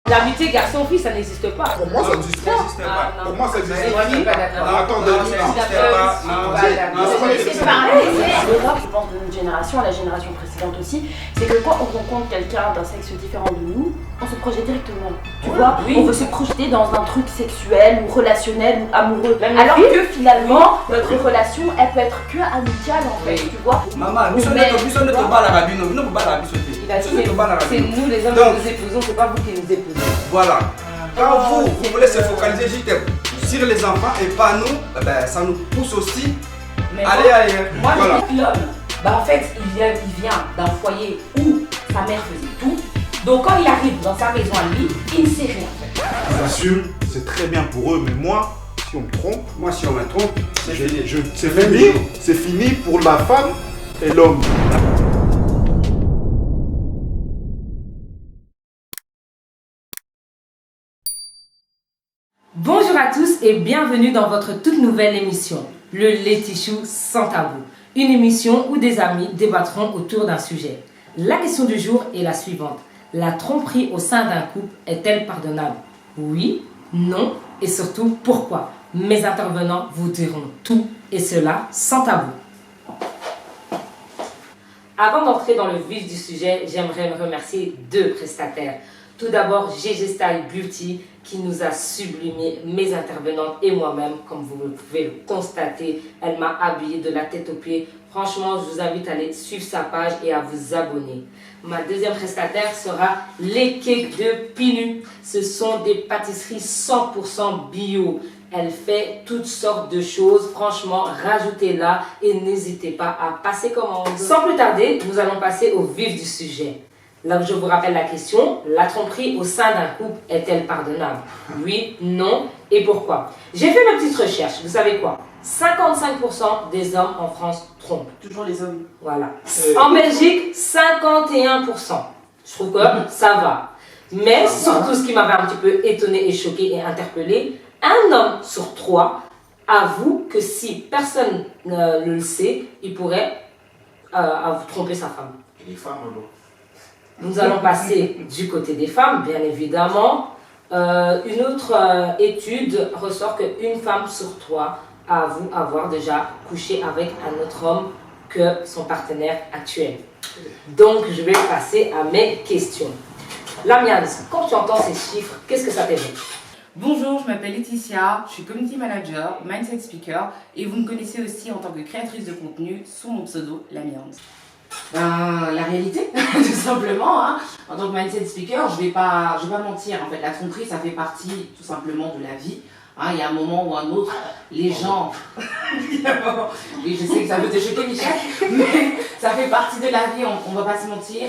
L'amitié garçon-fille, ça n'existe pas. Pour moi, ça n'existe pas. Pour moi, ça n'existe pas. Attendez, C'est pareil. Le grave, je pense, de notre génération, à la génération précédente aussi, c'est que quand on rencontre quelqu'un d'un sexe différent de nous, on se projette directement. Tu vois, on veut se projeter dans un truc sexuel ou relationnel ou amoureux. Alors que finalement, notre relation, elle peut être que amicale en fait, tu vois. Maman, nous sommes notre balle à rabino, nous ne pouvons pas la bisoter. C'est nous les hommes qui nous épousons, c'est pas vous qui nous épousez. Voilà. Quand vous voulez se focaliser sur les enfants et pas nous, ça nous pousse aussi à aller ailleurs. Moi, Voilà. je dis que l'homme, en fait, il vient d'un foyer où sa mère faisait tout. Donc, quand il arrive dans sa maison à lui, il ne sait rien faire. J'assume, c'est très bien pour eux, mais moi, si on me trompe, Moi, si on me trompe, c'est fini. c'est fini pour la femme et l'homme. Bonjour à tous et bienvenue dans votre toute nouvelle émission, le Letichou sans tabou. Une émission où des amis débattront autour d'un sujet. La question du jour est la suivante. La tromperie au sein d'un couple est-elle pardonnable? Oui, non et surtout pourquoi? Mes intervenants vous diront tout et cela sans tabou. Avant d'entrer dans le vif du sujet, j'aimerais remercier deux prestataires. Tout d'abord, GG Style Beauty qui nous a sublimé, mes intervenantes et moi-même, comme vous pouvez le constater. Elle m'a habillée de la tête aux pieds. Franchement, je vous invite à aller suivre sa page et à vous abonner. Ma deuxième prestataire sera les cakes de Pinu. Ce sont des pâtisseries 100% bio. Elle fait toutes sortes de choses. Franchement, rajoutez-la et n'hésitez pas à passer commande. Sans plus tarder, nous allons passer au vif du sujet. Là où je vous rappelle la question, la tromperie au sein d'un couple est-elle pardonnable? Oui, non et pourquoi? J'ai fait ma petite recherche, vous savez quoi? 55% des hommes en France trompent. Toujours les hommes. Voilà. En Belgique, 51%. Je trouve que ça va. Mais surtout ce qui m'avait un petit peu étonné et choqué et interpellé, un homme sur trois avoue que si personne ne le sait, il pourrait tromper sa femme. Et les femmes, alors? Nous allons passer du côté des femmes, bien évidemment. Une autre étude ressort qu'une femme sur trois avoue avoir déjà couché avec un autre homme que son partenaire actuel. Donc, je vais passer à mes questions. Lamiaz, quand tu entends ces chiffres, qu'est-ce que ça t'évoque? Bonjour, je m'appelle Laetitia, je suis community manager, mindset speaker et vous me connaissez aussi en tant que créatrice de contenu sous mon pseudo Lamiaz. La réalité, tout simplement, hein. En tant que mindset speaker, je vais pas mentir, en fait, la tromperie, ça fait partie tout simplement de la vie. Hein, il y a un moment ou un autre, les gens, oui, je sais que ça peut te choquer, Michel, mais ça fait partie de la vie, on va pas se mentir.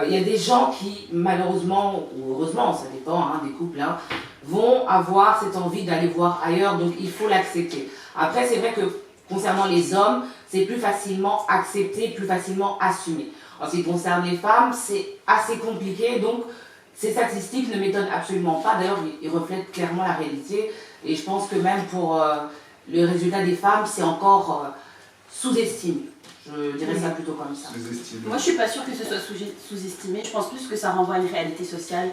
Il y a des gens qui, malheureusement ou heureusement, ça dépend hein, des couples, hein, vont avoir cette envie d'aller voir ailleurs, donc il faut l'accepter. Après, c'est vrai que concernant les hommes, c'est plus facilement accepté, plus facilement assumé. En ce qui concerne les femmes, c'est assez compliqué, donc ces statistiques ne m'étonnent absolument pas. D'ailleurs, ils reflètent clairement la réalité. Et je pense que même pour le résultat des femmes, c'est encore sous-estimé. Je dirais ça plutôt comme ça. Moi, je suis pas sûre que ce soit sous-estimé. Je pense plus que ça renvoie à une réalité sociale.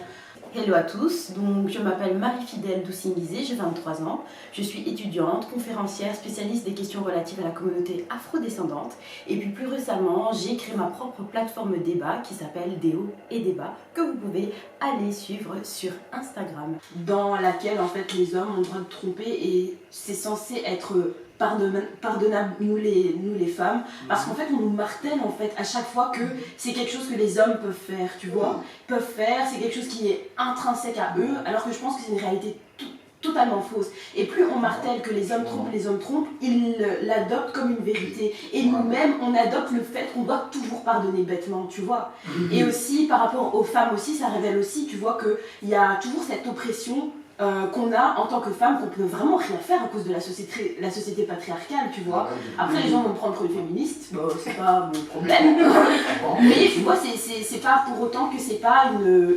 Hello à tous, donc je m'appelle Marie-Fidèle Doucingizé, j'ai 23 ans. Je suis étudiante, conférencière, spécialiste des questions relatives à la communauté afrodescendante. Et puis plus récemment, j'ai créé ma propre plateforme débat qui s'appelle Déo et Débat, que vous pouvez aller suivre sur Instagram. Dans laquelle en fait les hommes ont le droit de tromper et c'est censé être pardonnable nous les femmes, parce qu'en fait on nous martèle en fait à chaque fois que c'est quelque chose que les hommes peuvent faire, tu vois, c'est quelque chose qui est intrinsèque à eux, alors que je pense que c'est une réalité totalement fausse. Et plus on martèle que les hommes trompent, ils l'adoptent comme une vérité. Et nous-mêmes, on adopte le fait qu'on doit toujours pardonner bêtement, tu vois. Et aussi, par rapport aux femmes aussi, ça révèle aussi, tu vois, qu'il y a toujours cette oppression qu'on a en tant que femme, qu'on peut vraiment rien faire à cause de la société patriarcale, tu vois. Après, les gens vont me prendre pour une féministe, bon, c'est pas mon problème. Mais tu vois, c'est pas pour autant que c'est pas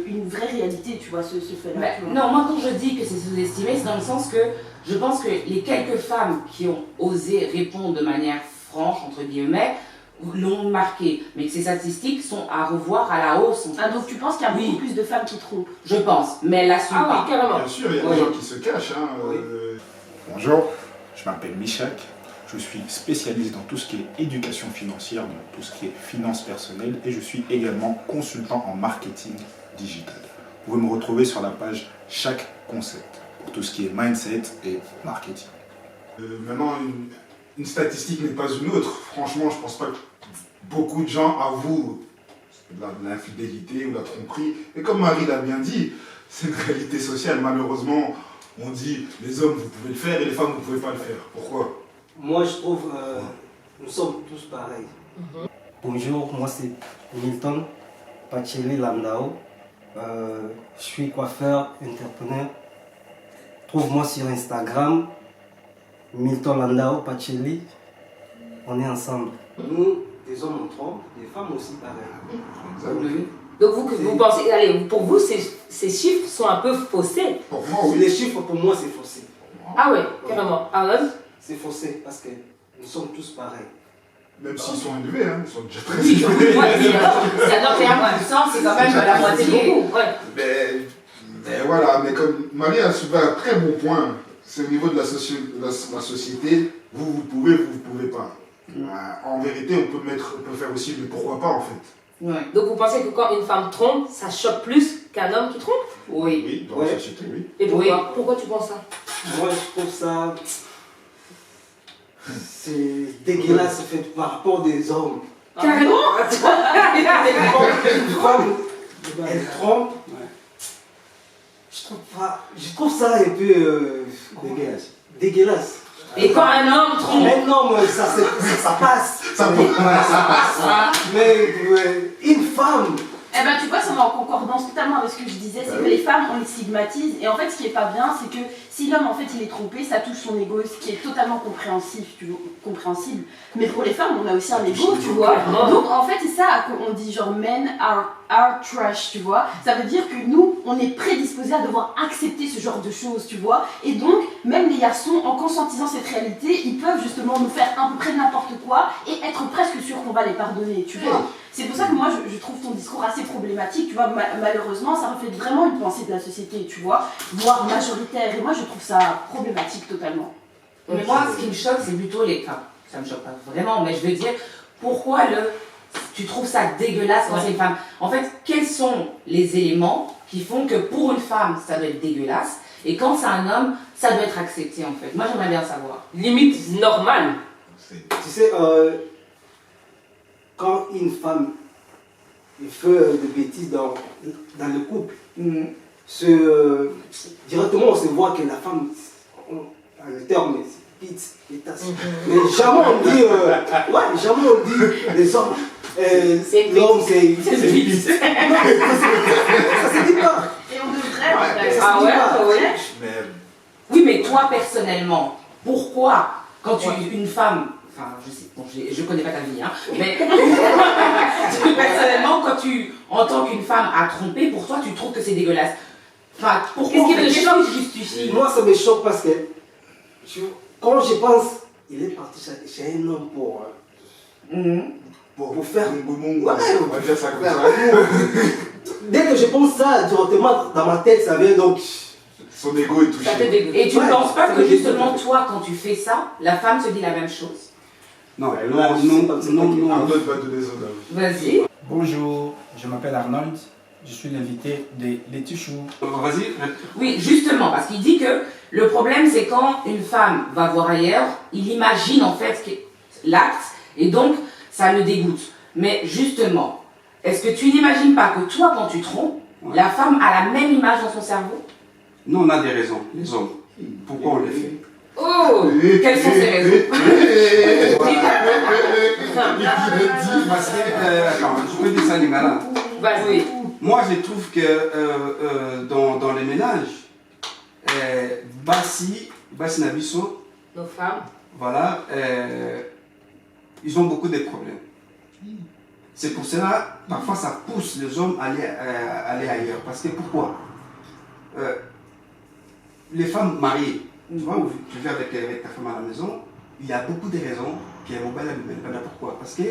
une vraie réalité, tu vois, ce fait-là. Non, moi quand je dis que c'est sous-estimé, c'est dans le sens que je pense que les quelques femmes qui ont osé répondre de manière franche, entre guillemets, l'ont marqué, mais que ces statistiques sont à revoir à la hausse. Ah, donc tu penses qu'il y a Oui. beaucoup plus de femmes qui trompent? Je pense, mais elle l'assume Ah pas. oui, carrément. Bien sûr, il y a des gens qui se cachent. Hein, Bonjour, je m'appelle Michak, je suis spécialiste dans tout ce qui est éducation financière, dans tout ce qui est finances personnelles et je suis également consultant en marketing digital. Vous pouvez me retrouver sur la page Chaque Concept pour tout ce qui est mindset et marketing. Maintenant, une statistique n'est pas une autre. Franchement, je pense pas que beaucoup de gens avouent de l'infidélité ou de la tromperie. Et comme Marie l'a bien dit, c'est une réalité sociale. Malheureusement, on dit les hommes, vous pouvez le faire et les femmes, vous ne pouvez pas le faire. Pourquoi? Moi, je trouve nous sommes tous pareils. Bonjour, moi c'est Milton Pacheli Landao. Je suis coiffeur, entrepreneur. Trouve-moi sur Instagram, Milton Landao Pacheli. On est ensemble. Nous, des hommes on trompe, des femmes aussi pareil. Donc vous pensez, allez, pour vous, ces chiffres sont un peu faussés. Pour moi, oui. Les chiffres pour moi c'est faussé. Ah ouais, carrément. Aaron? C'est faussé parce que nous sommes tous pareils. Même s'ils sont élevés, hein, ils sont déjà très Oui, élevés. c'est un 91%, c'est quand même la moitié. Beaucoup, ouais. Mais voilà, mais comme Marie a soulevé un très bon point, c'est au niveau de la société, vous pouvez, vous ne pouvez pas. En vérité, on peut faire aussi le pourquoi pas en fait. Ouais. Donc vous pensez que quand une femme trompe, ça choque plus qu'un homme qui trompe? Oui. Oui, dans la société, oui. Et pourquoi? Oui. Pourquoi tu penses ça? Moi je trouve ça. C'est dégueulasse en fait par rapport des hommes. Carrément? Une femme, elle trompe. Je trouve ça un peu dégueulasse. Et quand un homme trompe, Maintenant, ça passe. Ça passe. Mais une femme, Eh ben tu vois, ça va en concordance totalement avec ce que je disais, c'est que les femmes on les stigmatise et en fait ce qui est pas bien c'est que si l'homme en fait il est trompé, ça touche son ego, ce qui est totalement compréhensible. Mais pour les femmes on a aussi un ego, tu vois. Donc en fait c'est ça qu'on dit genre men are trash, tu vois. Ça veut dire que nous on est prédisposés à devoir accepter ce genre de choses, tu vois. Et donc même les garçons en conscientisant cette réalité, ils peuvent justement nous faire à peu près n'importe quoi et être presque sûr qu'on va les pardonner, tu vois. C'est pour ça que moi je trouve ton discours assez problématique, tu vois, malheureusement ça reflète vraiment une pensée de la société, tu vois, voire majoritaire, et moi je trouve ça problématique totalement. mais moi ce qui me choque c'est plutôt les... Enfin, ça me choque pas vraiment, mais je veux dire, pourquoi tu trouves ça dégueulasse quand c'est une femme? En fait, quels sont les éléments qui font que pour une femme ça doit être dégueulasse et quand c'est un homme ça doit être accepté en fait? Moi j'aimerais bien savoir. Limite normale. tu sais, quand une femme fait des bêtises dans le couple, directement on se voit que la femme, le terme c'est pite, pétasse. Mais jamais on dit, jamais on dit les hommes, l'homme c'est vite. Ça se dit pas. Et on devrait... Ah ouais. Mais Oui, mais toi personnellement, pourquoi quand une femme, enfin je sais, bon, je connais pas ta vie, hein, mais personnellement quand en tant qu'une femme a trompé, pour toi tu trouves que c'est dégueulasse? Enfin, pourquoi? Qu'est-ce qui justifie? Moi ça me choque parce que quand je pense, il est parti chez un homme pour faire un boumon, Ouais. on va faire ça comme ça. Dès que je pense ça, directement dans ma tête, ça vient donc. Son ego est touché. Ça te dégoûte. Et tu ne Ouais, penses pas ça que me justement dégoûte. toi quand tu fais ça, la femme se dit la même chose? Non, Arnaud va donner son avis. Vas-y. Bonjour, je m'appelle Arnold, je suis l'invité de Letichou. Vas-y. Oui, justement, parce qu'il dit que le problème c'est quand une femme va voir ailleurs, il imagine en fait l'acte et donc ça le dégoûte. Mais justement, est-ce que tu n'imagines pas que toi quand tu trompes, la femme a la même image dans son cerveau? Nous, on a des raisons, les hommes. Pourquoi on les fait? Oh, quelles sont ces raisons? Attends, je peux dire ça, Lingala. Vas-y. Moi, je trouve que dans les ménages, Bassi Nabiso, Nos femmes. voilà, ils ont beaucoup de problèmes. C'est pour cela, parfois, ça pousse les hommes à aller ailleurs. Parce que pourquoi? Les femmes mariées, tu vois, tu vis avec ta femme à la maison, il y a beaucoup de raisons qui est mobile à pourquoi? Parce que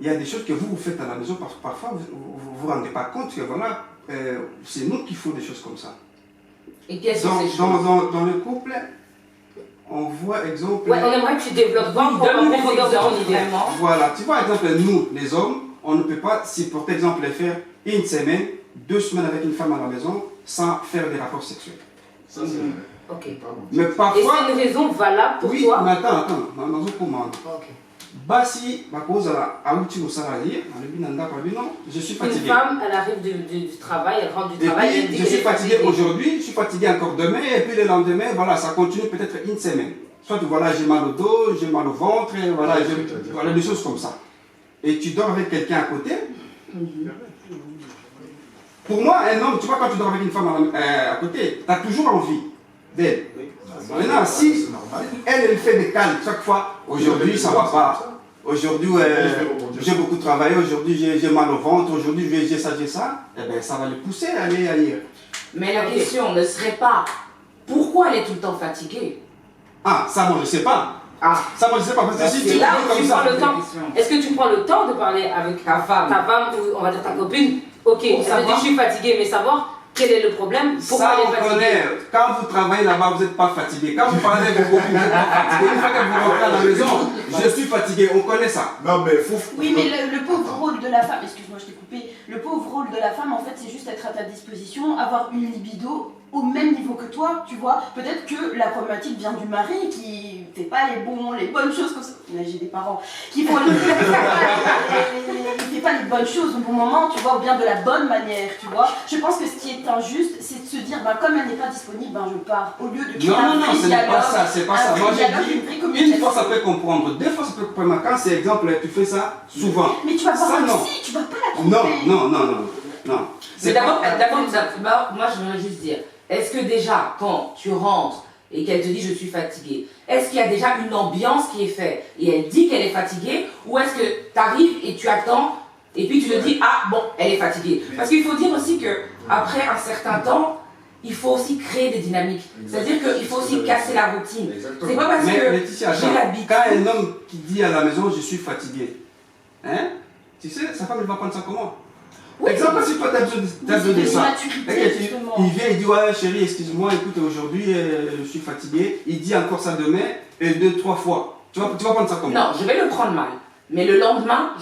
il y a des choses que vous faites à la maison, parfois vous vous rendez pas compte que voilà, c'est nous qui faisons des choses comme ça. Et quelles sont ces choses? Dans le couple, on voit exemple... Ouais, on aimerait que tu développes en profondeur de ton idée. Voilà, tu vois, exemple, nous, les hommes, on ne peut pas supporter, exemple, faire une semaine, 2 semaines avec une femme à la maison sans faire des rapports sexuels. Ça, c'est vrai. Ok. Mais parfois... Et c'est une raison valable pour oui, toi? Oui, mais attends, dans un commande. Ok. Basi, ma cause à outil au salarié, je suis fatigué. Une femme, elle arrive du travail, elle rentre du travail, et puis, je suis fatigué aujourd'hui, je suis fatigué encore demain, et puis le lendemain, voilà, ça continue peut-être une semaine. Soit voilà, j'ai mal au dos, j'ai mal au ventre, et voilà, voilà, des choses comme ça. Et tu dors avec quelqu'un à côté. Pour moi, un homme, tu vois, quand tu dors avec une femme à côté, tu as toujours envie d'elle. Maintenant, si elle fait des calmes chaque fois, aujourd'hui ça va pas. Aujourd'hui, j'ai beaucoup travaillé, aujourd'hui j'ai mal au ventre, aujourd'hui j'ai ça, eh bien ça va le pousser à aller ailleurs. Mais la question ne serait pas pourquoi elle est tout le temps fatiguée. Ah, ça moi je sais pas. Ah, ça moi je sais pas, parce que si tu là, comme tu ça. prends le temps. Est-ce que tu prends le temps de parler avec ta femme ou on va dire ta copine? Ok, elle te dit je suis fatiguée, mais savoir quel est le problème? Pourquoi ça, elle est on fatiguée? connaît. Quand vous travaillez là-bas, vous n'êtes pas fatigué. Quand vous parlez avec vos copines, vous n'êtes pas fatigué. Une fois que vous rentrez à la maison, je suis fatigué. On connaît ça. Non, mais faut. Oui, mais le pauvre rôle de la femme, excuse-moi, je t'ai coupé. Le pauvre rôle de la femme, en fait, c'est juste être à ta disposition, avoir une libido au même niveau que toi, tu vois. Peut-être que la problématique vient du mari qui fait pas les bonnes choses comme ça. Là, j'ai des parents qui font il fait pas les bonnes choses au bon moment, tu vois, ou bien de la bonne manière, tu vois. Je pense que ce qui est injuste, c'est de se dire, ben, comme elle n'est pas disponible, ben, je pars. Au lieu de créer un vrai ce n'est pas dialogue, ça, c'est pas ça. Moi, j'ai dit, une fois ça peut comprendre, 2 fois ça peut comprendre. Quand c'est exemple, tu fais ça souvent. Mais tu vas ça, voir non. aussi, tu vas pas la tromper. Non. Mais d'abord, moi je veux juste dire, est-ce que déjà, quand tu rentres et qu'elle te dit je suis fatiguée, est-ce qu'il y a déjà une ambiance qui est faite et elle dit qu'elle est fatiguée, ou est-ce que tu arrives et tu attends et puis tu te dis ah bon, elle est fatiguée? Parce qu'il faut dire aussi que après un certain temps, il faut aussi créer des dynamiques. C'est-à-dire qu'il faut aussi casser la routine. C'est pas parce que Laetitia, j'ai l'habitude. quand un homme qui dit à la maison je suis fatigué, hein, tu sais, sa femme elle va prendre ça comment? Oui, exemple, si toi tu as besoin de ça, il vient, il dit ouais chérie, excuse-moi, écoute, aujourd'hui je suis fatigué, il dit encore ça demain, et 2-3 fois. Tu vas prendre ça comment? Non, je vais le prendre mal. Mais le lendemain,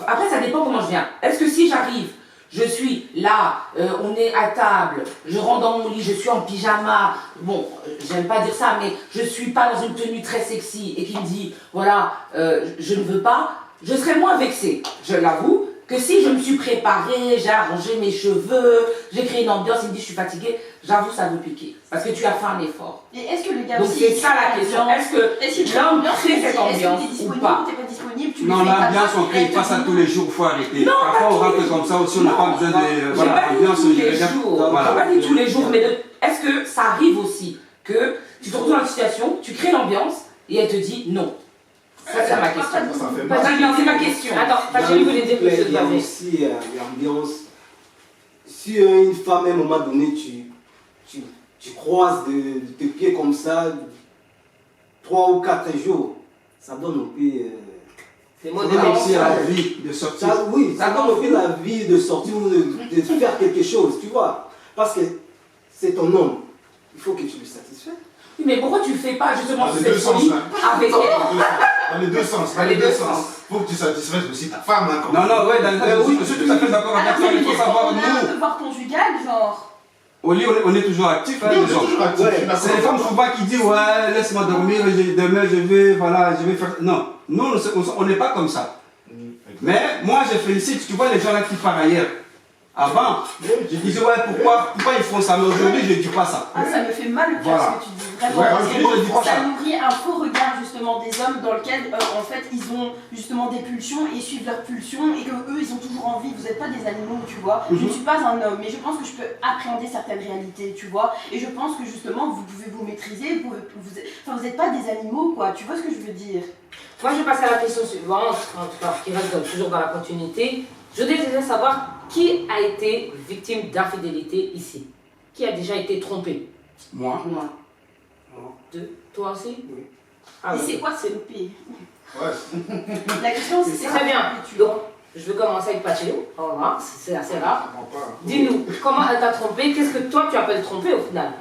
après ça dépend comment je viens. Est-ce que si j'arrive, je suis là, on est à table, je rentre dans mon lit, je suis en pyjama, bon, j'aime pas dire ça, mais je suis pas dans une tenue très sexy et qui me dit, voilà, je ne veux pas, je serais moins vexée, je l'avoue, que si je me suis préparée, j'ai arrangé mes cheveux, j'ai créé une ambiance, il me dit je suis fatiguée, j'avoue ça veut piquer. Parce que tu as fait un effort. Et est-ce que le gars donc aussi, c'est ça la question, est-ce que l'homme crée cette ambiance ou pas? T'es pas disponible, tu non, l'ambiance on crée pas ça tous les jours, il faut arrêter. Non, parfois on rentre comme ça aussi, on n'a pas besoin de... Voilà, l'ambiance, je n'ai pas dit tous les jours, mais est-ce que ça arrive aussi que tu te retrouves dans une situation, tu crées l'ambiance et elle te dit non? Ça, c'est ma question. C'est ma question. Attends, Pacheli voulait dire quelque chose. Il y a aussi l'ambiance. Si une femme, à un moment donné, tu croises de tes pieds comme ça, 3 ou 4 jours, ça donne un peu. Ça donne aussi la vie de sortir. Oui, ça donne aussi la vie de sortir ou de faire quelque chose, tu vois. Parce que c'est ton homme. Il faut que tu le satisfais. Oui, mais pourquoi tu ne fais pas justement Dans les deux sens, avec elle? Dans les deux sens. Faut que tu satisfaises aussi ta femme. Hein, non, ouais, oui, je suis tout à fait d'accord avec toi. Il faut savoir, nous. Un devoir conjugal, genre. Au lit, on est toujours actifs. Hein, c'est les femmes souvent qui disent ouais, laisse-moi dormir, demain je vais faire. Non, nous, on n'est pas comme ça. Mais moi, je félicite, tu vois, les gens là qui partent ailleurs. Avant, je disais ouais, pourquoi ils font ça, mais aujourd'hui je ne dis pas ça. Ah, ça me fait mal le cœur ce que tu dis. Vraiment, ça nourrit un faux regard justement des hommes dans lequel en fait ils ont justement des pulsions et suivent leurs pulsions et que eux ils ont toujours envie. Vous n'êtes pas des animaux, tu vois. Je ne suis pas un homme, mais je pense que je peux appréhender certaines réalités, tu vois. Et je pense que justement vous pouvez vous maîtriser, vous n'êtes pas des animaux, quoi. Tu vois ce que je veux dire? Moi je vais passer à la question suivante, en tout cas qui reste toujours dans la continuité. Je voudrais déjà savoir qui a été victime d'infidélité ici. Qui a déjà été trompé? Moi. Toi aussi? Oui. Ah, et c'est quoi c'est le P? Ouais. La question c'est très bien. Donc, Je veux commencer avec Pachelo. On va voir, c'est assez rare. Dis-nous, comment elle t'a trompé? Qu'est-ce que toi tu appelles tromper au final?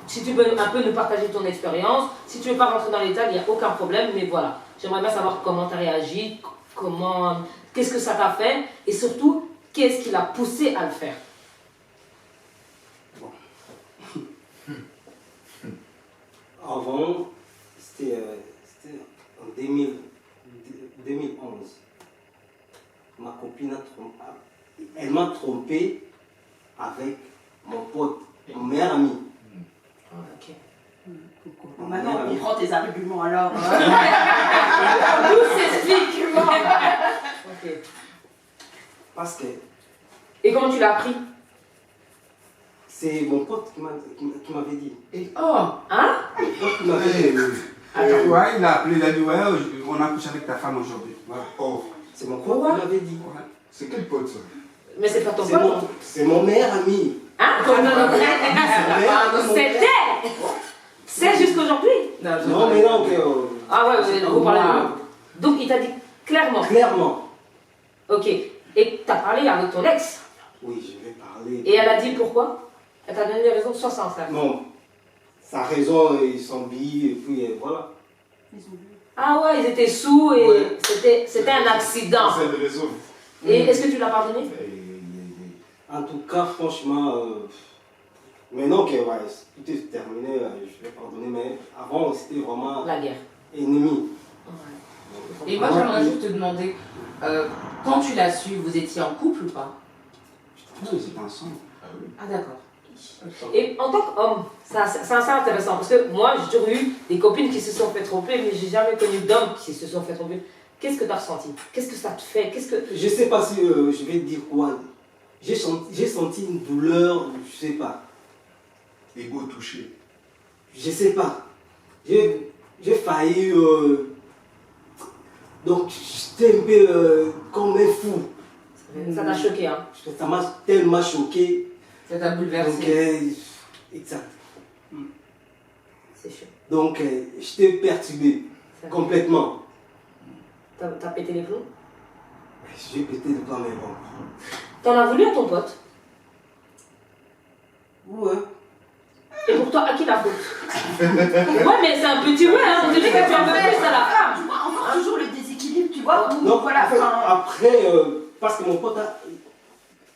Si tu veux un peu nous partager ton expérience, si tu veux pas rentrer dans les détails, il n'y a aucun problème, mais voilà. J'aimerais bien savoir comment tu as réagi, qu'est-ce que ça t'a fait, et surtout, qu'est-ce qui l'a poussé à le faire? Avant, c'était en 2011. Ma copine elle m'a trompé avec mon pote, mon meilleur ami. Ok. Maintenant, on comprend tes arguments alors. Tout s'explique. Ok. Parce que Et comment tu l'as appris? c'est mon pote qui m'avait dit. Oh, hein? Mon pote qui m'avait dit. Ouais, il a appelé, il a dit, ouais, on a couché avec ta femme aujourd'hui. Voilà. Oh, C'est mon pote qui m'avait dit. c'est quel pote ça? Mais c'est pas ton C'est pote. c'est mon meilleur ami. Hein? C'était. C'est jusqu'aujourd'hui. Non, mais non, ok. Ah ouais, vous parlez de lui. Donc il t'a dit clairement. Clairement. Ok. Et t'as parlé avec ton ex. Oui, je vais parler. Et elle a dit pourquoi? Elle t'a donné des raisons soit sans ça. Non. Sa raison, ils sont billes, et puis voilà. Ah ouais, ils étaient sous et Ouais. c'était un accident. C'est une raison. Et est-ce que tu l'as pardonné? En tout cas, franchement, maintenant que ouais, tout est terminé, je vais pardonner, mais avant, c'était vraiment La guerre. ennemi. et moi j'aimerais juste te demander, quand tu l'as su, vous étiez en couple ou pas? Non, ils étaient ensemble. Ah d'accord. Et en tant qu'homme, c'est assez intéressant parce que moi j'ai toujours eu des copines qui se sont fait tromper, mais j'ai jamais connu d'hommes qui se sont fait tromper. Qu'est-ce que tu as ressenti? Qu'est-ce que ça te fait? Je sais pas si je vais dire quoi. J'ai senti une douleur, je sais pas. Ego touché. Je sais pas. J'ai failli. Donc j'étais un peu comme un fou. Ça t'a choqué, hein? Ça m'a tellement choqué. Ça t'a bouleversé. Donc, exact. C'est chaud. Donc j'étais perturbé complètement. T'as pété les plombs? J'ai pété le plan, mais bon. T'en as voulu à ton pote? Ouais. Et pour toi, à qui la faute? Ouais, mais c'est un petit ouais, hein. On dirait que tu en veux plus à la femme. Tu vois, encore toujours le déséquilibre, tu vois. Où, Non, voilà, en fait, enfin, après, parce que mon pote,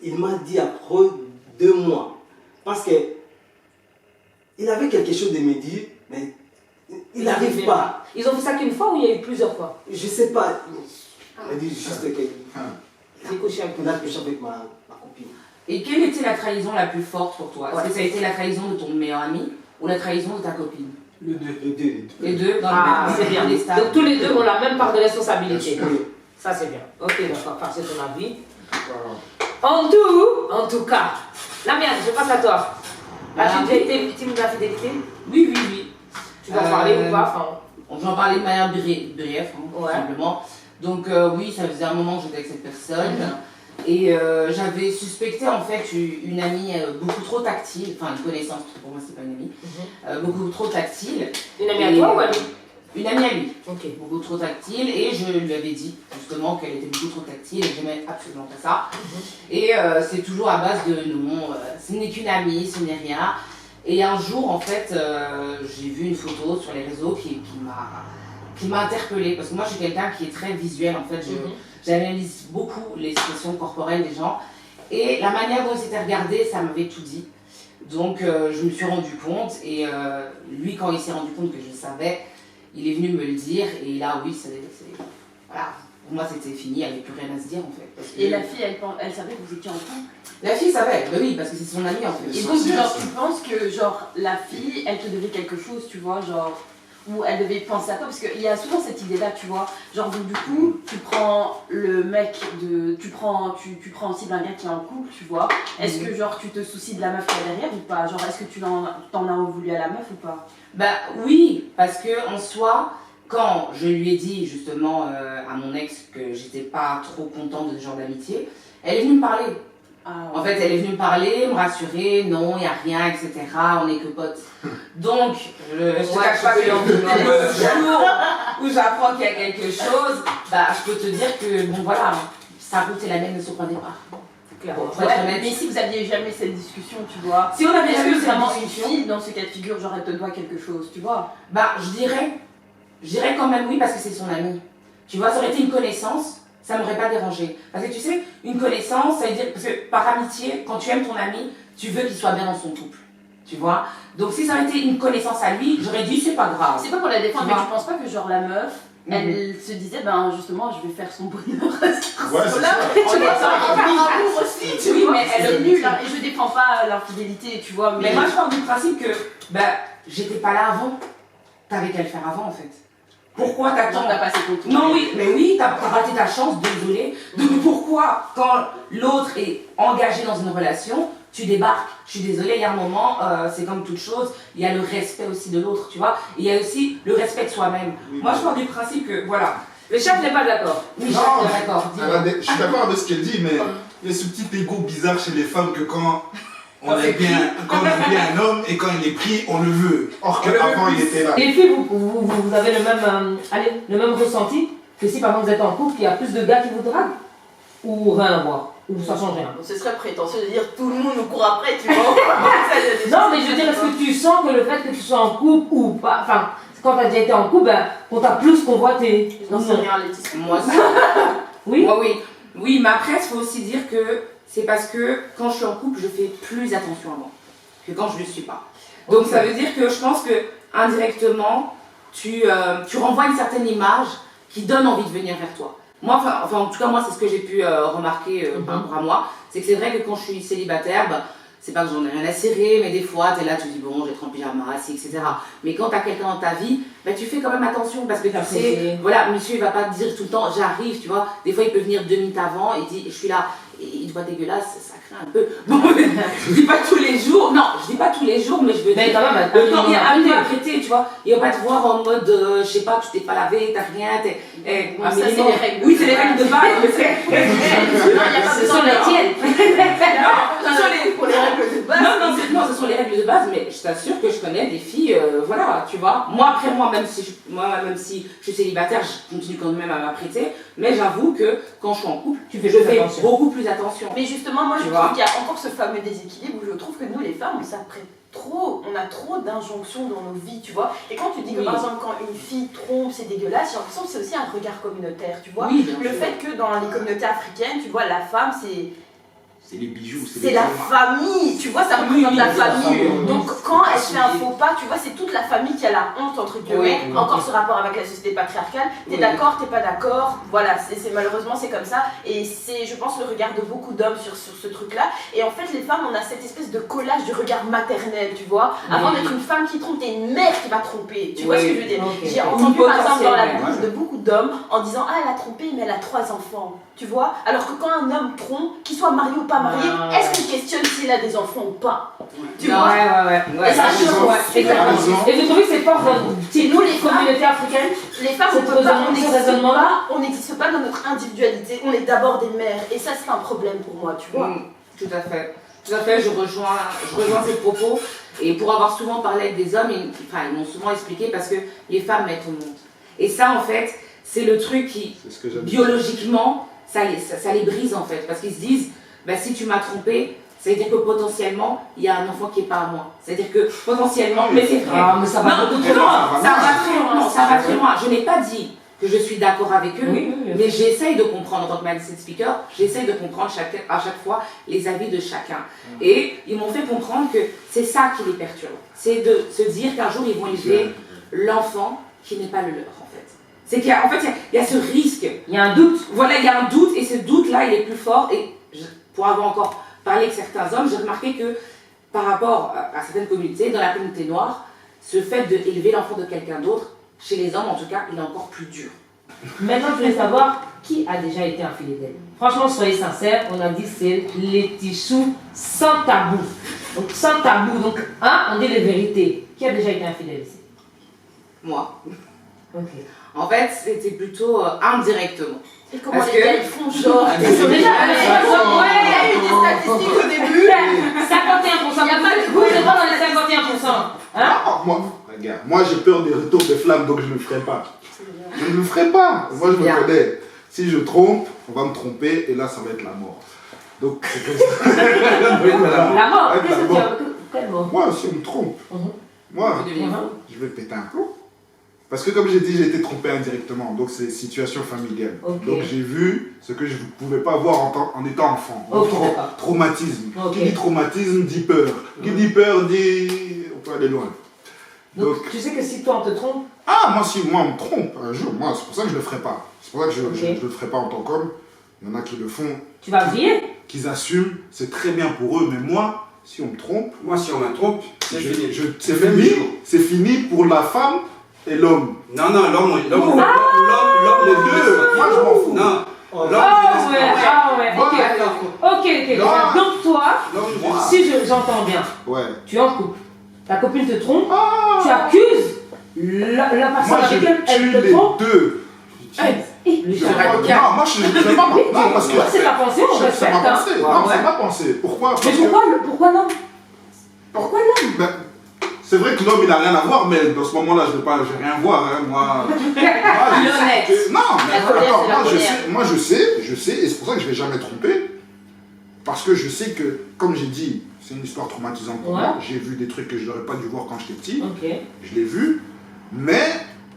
il m'a dit après 2 mois. Parce que il avait quelque chose de me dire, mais il n'arrive pas. Ils ont fait ça qu'une fois ou il y a eu plusieurs fois? Je sais pas. Il m'a dit juste qu'il J'ai couché avec a couché avec ma copine. Et quelle était la trahison la plus forte pour toi? Est-ce que ça a été la trahison de ton meilleur ami ou la trahison de ta copine? Les deux. Les deux dans Ah, le c'est bien. des stades. Donc tous les deux ont la même part de responsabilité. Oui. Ça c'est bien. Ok, d'accord, enfin, c'est ton avis. En tout cas, la mienne, je passe à toi. As-tu déjà été victime d'infidélité? Oui, oui, oui. Tu vas en parler ou pas? Enfin, On va en parler de manière brève, hein, tout Ouais. simplement. Donc oui, ça faisait un moment que j'étais avec cette personne. Et j'avais suspecté en fait une amie beaucoup trop tactile, enfin une connaissance, parce que pour moi c'est pas une amie, beaucoup trop tactile. une amie à toi ou à lui? Une amie à lui, Ok. beaucoup trop tactile, et je lui avais dit justement qu'elle était beaucoup trop tactile et que j'aimais absolument pas ça. Et c'est toujours à base de non, ce n'est qu'une amie, ce n'est rien. Et un jour en fait, j'ai vu une photo sur les réseaux qui m'a interpellée, parce que moi je suis quelqu'un qui est très visuel en fait. J'analyse beaucoup les expressions corporelles des gens et la manière dont ils s'étaient regardés, ça m'avait tout dit. Donc je me suis rendu compte et lui, quand il s'est rendu compte que je savais, il est venu me le dire et là, oui, voilà. Pour moi, c'était fini, il n'y avait plus rien à se dire en fait. Parce que et la fille, elle savait que vous étiez en couple. la fille savait, bah oui, parce que c'est son amie en fait. Et donc, genre, tu penses que, genre, la fille, elle te devait quelque chose, tu vois, genre, ou elle devait penser à toi, parce qu'il y a souvent cette idée-là, tu vois, genre, donc, du coup, tu prends le mec tu prends aussi un gars qui est en couple, tu vois, est-ce que, genre, tu te soucies de la meuf qui est derrière ou pas, genre, est-ce que t'en as voulu à la meuf ou pas? Bah oui, parce que en soi, quand je lui ai dit justement à mon ex que j'étais pas trop contente de ce genre d'amitié, elle est venue me parler. En fait, elle est venue me parler, me rassurer, non, il n'y a rien, etc. On n'est que potes. Donc, je te cache pas que le jour où j'apprends qu'il y a quelque chose, bah, je peux te dire que, bon voilà, ta route et la mienne ne sont pas départ. Clair. Pour être honnête. Mais si vous aviez jamais cette discussion, tu vois. Si on avait Est-ce jamais eu que cette vraiment discussion, une fille dans ce cas de figure, genre elle te doit quelque chose, tu vois? bah je dirais quand même oui parce que c'est son ami. Tu vois, ça aurait été une connaissance, ça m'aurait pas dérangé. Parce que tu sais, une connaissance, ça veut dire, parce que par amitié, quand tu aimes ton ami, tu veux qu'il soit bien dans son couple. Tu vois? Donc si ça aurait été une connaissance à lui, j'aurais dit c'est pas grave. C'est pas pour la défendre, Tu mais vois. tu penses pas que genre la meuf, elle se disait, ben justement, je vais faire son bonheur à ce Ouais, c'est là. ça. Tu vois, ça va faire amour aussi, tu Oui, vois. mais elle C'est est nul, hein, et je défends pas l'infidélité, tu vois. Mais moi je pars du principe que bah j'étais pas là avant. T'avais qu'à le faire avant en fait. Pourquoi t'attends? t'as passé ton tour. Non oui, mais oui, t'as raté ta chance, désolé. Donc pourquoi quand l'autre est engagé dans une relation, tu débarques? Je suis désolée, il y a un moment, c'est comme toute chose, il y a le respect aussi de l'autre, tu vois. Il y a aussi le respect de soi-même. Oui, Moi je pars du principe que voilà. Le chef n'est pas d'accord. Michel, Non, t'es d'accord. je suis d'accord avec ce qu'elle dit, mais il y a ce petit égo bizarre chez les femmes que quand on aime bien un homme et quand il est pris, on le veut. Or qu'avant, il était là. Les filles, vous avez le même ressenti que si par exemple vous êtes en couple, il y a plus de gars qui vous draguent? Ou rien à voir? Ou ça change rien? Ce serait prétentieux de dire tout le monde nous court après, tu vois. Non, mais je veux dire, est-ce que tu sens que le fait que tu sois en couple ou pas, enfin, quand tu as déjà été en couple, ben, on t'a plus convoité? Non, c'est rien, Laetitia. Moi aussi. Oui? Moi oui. Oui, mais après, il faut aussi dire que c'est parce que quand je suis en couple, je fais plus attention à moi que quand je ne le suis pas. Donc ça veut dire que je pense que indirectement, tu renvoies une certaine image qui donne envie de venir vers toi. Moi, enfin en tout cas, moi, c'est ce que j'ai pu remarquer par rapport à moi. C'est que c'est vrai que quand je suis célibataire, bah, c'est pas que j'en ai rien à serrer, mais des fois, tu es là, tu dis bon, je vais être en pyjama, si, etc. Mais quand tu as quelqu'un dans ta vie, bah, tu fais quand même attention parce que tu sais, voilà, monsieur, il va pas te dire tout le temps, j'arrive, tu vois. Des fois, il peut venir 2 minutes avant et dit, je suis là, et il te voit dégueulasse, ça craint un peu. Bon, je dis pas tous les jours, non, je dis pas tous les jours, mais je veux dire, Mais quand même, quand il y a un peu apprêté, tu vois, il va pas te voir en mode, je sais pas, tu t'es pas lavé, t'as rien, Bon, ça, c'est les règles. Oui, c'est les règles de base, mais Ce sont les tiennes. ce sont les... Pour les règles de base. Non, ce sont les règles de base, mais je t'assure que je connais des filles, voilà, tu vois. Moi, même si je suis célibataire, je continue quand même à m'apprêter, mais j'avoue que quand je suis en couple, je fais beaucoup plus attention. Mais justement, moi, je Tu trouve vois. qu'il y a encore ce fameux déséquilibre où je trouve que nous, les femmes, on s'apprête trop, on a trop d'injonctions dans nos vies, tu vois. Et quand tu dis que, Oui. par exemple, quand une fille trompe, c'est dégueulasse, j'ai l'impression que c'est aussi un regard communautaire, tu vois. Oui, bien Le sûr. fait que dans les communautés africaines, tu vois, la femme, C'est les bijoux, c'est la famille, tu vois, ça représente la famille. Donc quand elle fait un faux pas, tu vois, c'est toute la famille qui a la honte, entre guillemets. Oui. Encore ce rapport avec la société patriarcale. T'es Oui. d'accord, t'es pas d'accord. Voilà, malheureusement c'est comme ça. Et c'est, je pense, le regard de beaucoup d'hommes sur ce truc-là. Et en fait, les femmes, on a cette espèce de collage du regard maternel, tu vois. Avant d'être une femme qui trompe, t'es une mère qui va tromper. Tu vois ce que je veux dire? Ok. J'ai entendu par exemple dans la Potentiel, bouche de beaucoup d'hommes en disant ah, elle a trompé, mais elle a 3 enfants. Tu vois? Alors que quand un homme trompe, qu'il soit marié ou pas marié, est-ce qu'il questionne s'il a des enfants ou pas? Tu vois? Ouais. Et ça choque, ouais. Et vous trouvez que c'est fort dans Nous, les communautés africaines? Les femmes, C'est on n'existe pas dans notre individualité, on est d'abord des mères. Et ça, c'est un problème pour moi, tu vois. Tout à fait. Tout à fait, je rejoins ces propos. Et pour avoir souvent parlé avec des hommes, ils m'ont souvent expliqué parce que les femmes mettent au monde. Et ça, en fait, c'est le truc qui, biologiquement, ça les brise en fait. Parce qu'ils se disent, bah, si tu m'as trompé, ça veut dire que potentiellement, il y a un enfant qui n'est pas à moi. C'est-à-dire que potentiellement, mais c'est vrai. Ah, mais ça va beaucoup trop loin. Ça va très loin. Je n'ai pas dit que je suis d'accord avec eux, mais j'essaye de comprendre en tant que mindset speaker, j'essaye de comprendre à chaque fois les avis de chacun. Et ils m'ont fait comprendre que c'est ça qui les perturbe. C'est de se dire qu'un jour, ils vont élever l'enfant qui n'est pas le leur, en fait. C'est qu'il y a ce risque. Il y a un doute. Voilà, il y a un doute, et ce doute-là, il est plus fort. Et pour avoir encore parlé avec certains hommes, j'ai remarqué que par rapport à certaines communautés, dans la communauté noire, ce fait d'élever l'enfant de quelqu'un d'autre, chez les hommes en tout cas, il est encore plus dur. Maintenant, je voulais savoir qui a déjà été infidèle. Franchement, soyez sincères, on a dit c'est les tichous sans tabou. Donc, sans tabou. Donc, on dit les vérités. Qui a déjà été infidèle ici? Moi. Ok. En fait, c'était plutôt indirectement. Et comment Parce les que- gars ils font genre Ils sont déjà il y a eu des statistiques au début. 51%. Il y a pas de- Vous n'êtes pas dans les 51%. Hein? Moi j'ai peur des retours de flammes, donc je ne le ferai pas. Je ne le ferai pas. Moi je me bien. connais. Si je trompe, on va me tromper et là, ça va être la mort. Donc, c'est comme ça. La mort, Avec qu'est-ce la que tu mort. as? Quelle mort? Moi, si on me trompe, moi, je vais péter un plomb. Parce que comme j'ai dit, j'ai été trompé indirectement. Donc, c'est situation familiale. Ok. Donc, j'ai vu ce que je ne pouvais pas voir en étant enfant. Ok, Donc, d'accord. traumatisme. Ok. Qui dit traumatisme dit peur. Qui dit peur dit... On peut aller loin. Donc, tu sais que si toi on te trompe, Ah, moi, si moi, on me trompe un jour, moi, c'est pour ça que je ne le ferai pas. C'est pour ça que je ne Ok. le ferai pas en tant qu'homme. Il y en a qui le font, tu vas vriller. qu'ils assument, c'est très bien pour eux. Mais moi, si on me trompe, Moi, si on me trompe, c'est fini. c'est Le même fini. jour. C'est fini pour la femme et l'homme. Non, l'homme, les deux. Moi, je m'en fous. Non. Ah ouais, ok, d'accord. Ok. Donc toi, si j'entends bien, Ouais. tu es en couple, ta copine te trompe, Ah. tu accuses la personne Moi, avec je elle, elle tue te les trompe. deux. Le Non, moi, je ne vais pas. Non, parce que. c'est ta pensée, on C'est respecte. ma hein. pensée. Non, c'est ma pensée. Pourquoi? Mais pourquoi non? Pourquoi non? Ben, c'est vrai que l'homme, il n'a rien à voir, mais dans ce moment-là, je vais rien voir. Hein, moi, L'honnête. Non, mais La colère, attends, c'est la colère. moi, je sais, et c'est pour ça que je ne vais jamais tromper. Parce que je sais que, comme j'ai dit, c'est une histoire traumatisante pour Ouais. moi. J'ai vu des trucs que je n'aurais pas dû voir quand j'étais petit. Ok. Je l'ai vu. Mais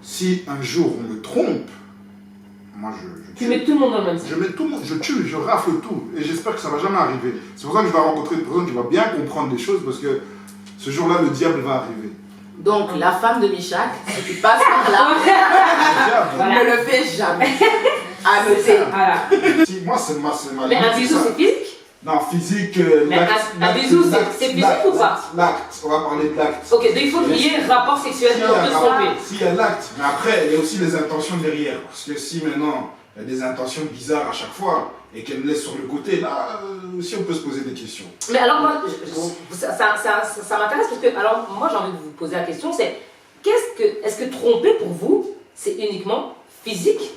si un jour on me trompe, moi je Tu mets tout le monde dans le même sac. je mets tout le monde, je tue, je rafle tout. Et j'espère que ça va jamais arriver. C'est pour ça que je vais rencontrer une personne qui va bien comprendre les choses parce que ce jour-là, le diable va arriver. Donc, la femme de Michak, si tu passes par là, Voilà. ne le fais jamais. À noter. Voilà. Si, moi, c'est ma Mais un limite, bisou, ça. c'est physique? Non, physique. Mais un bisou, c'est physique ou pas? L'acte, on va parler de l'acte. Ok, donc il faut qu'il y ait rapport sexuel pour te tromper. S'il y a l'acte, mais après, il y a aussi les intentions derrière. Parce que si maintenant, il y a des intentions bizarres à chaque fois et qu'elle me laisse sur le côté, là, aussi on peut se poser des questions. Mais alors moi, ça m'intéresse parce que, alors moi j'ai envie de vous poser la question, c'est est-ce que tromper pour vous, c'est uniquement physique?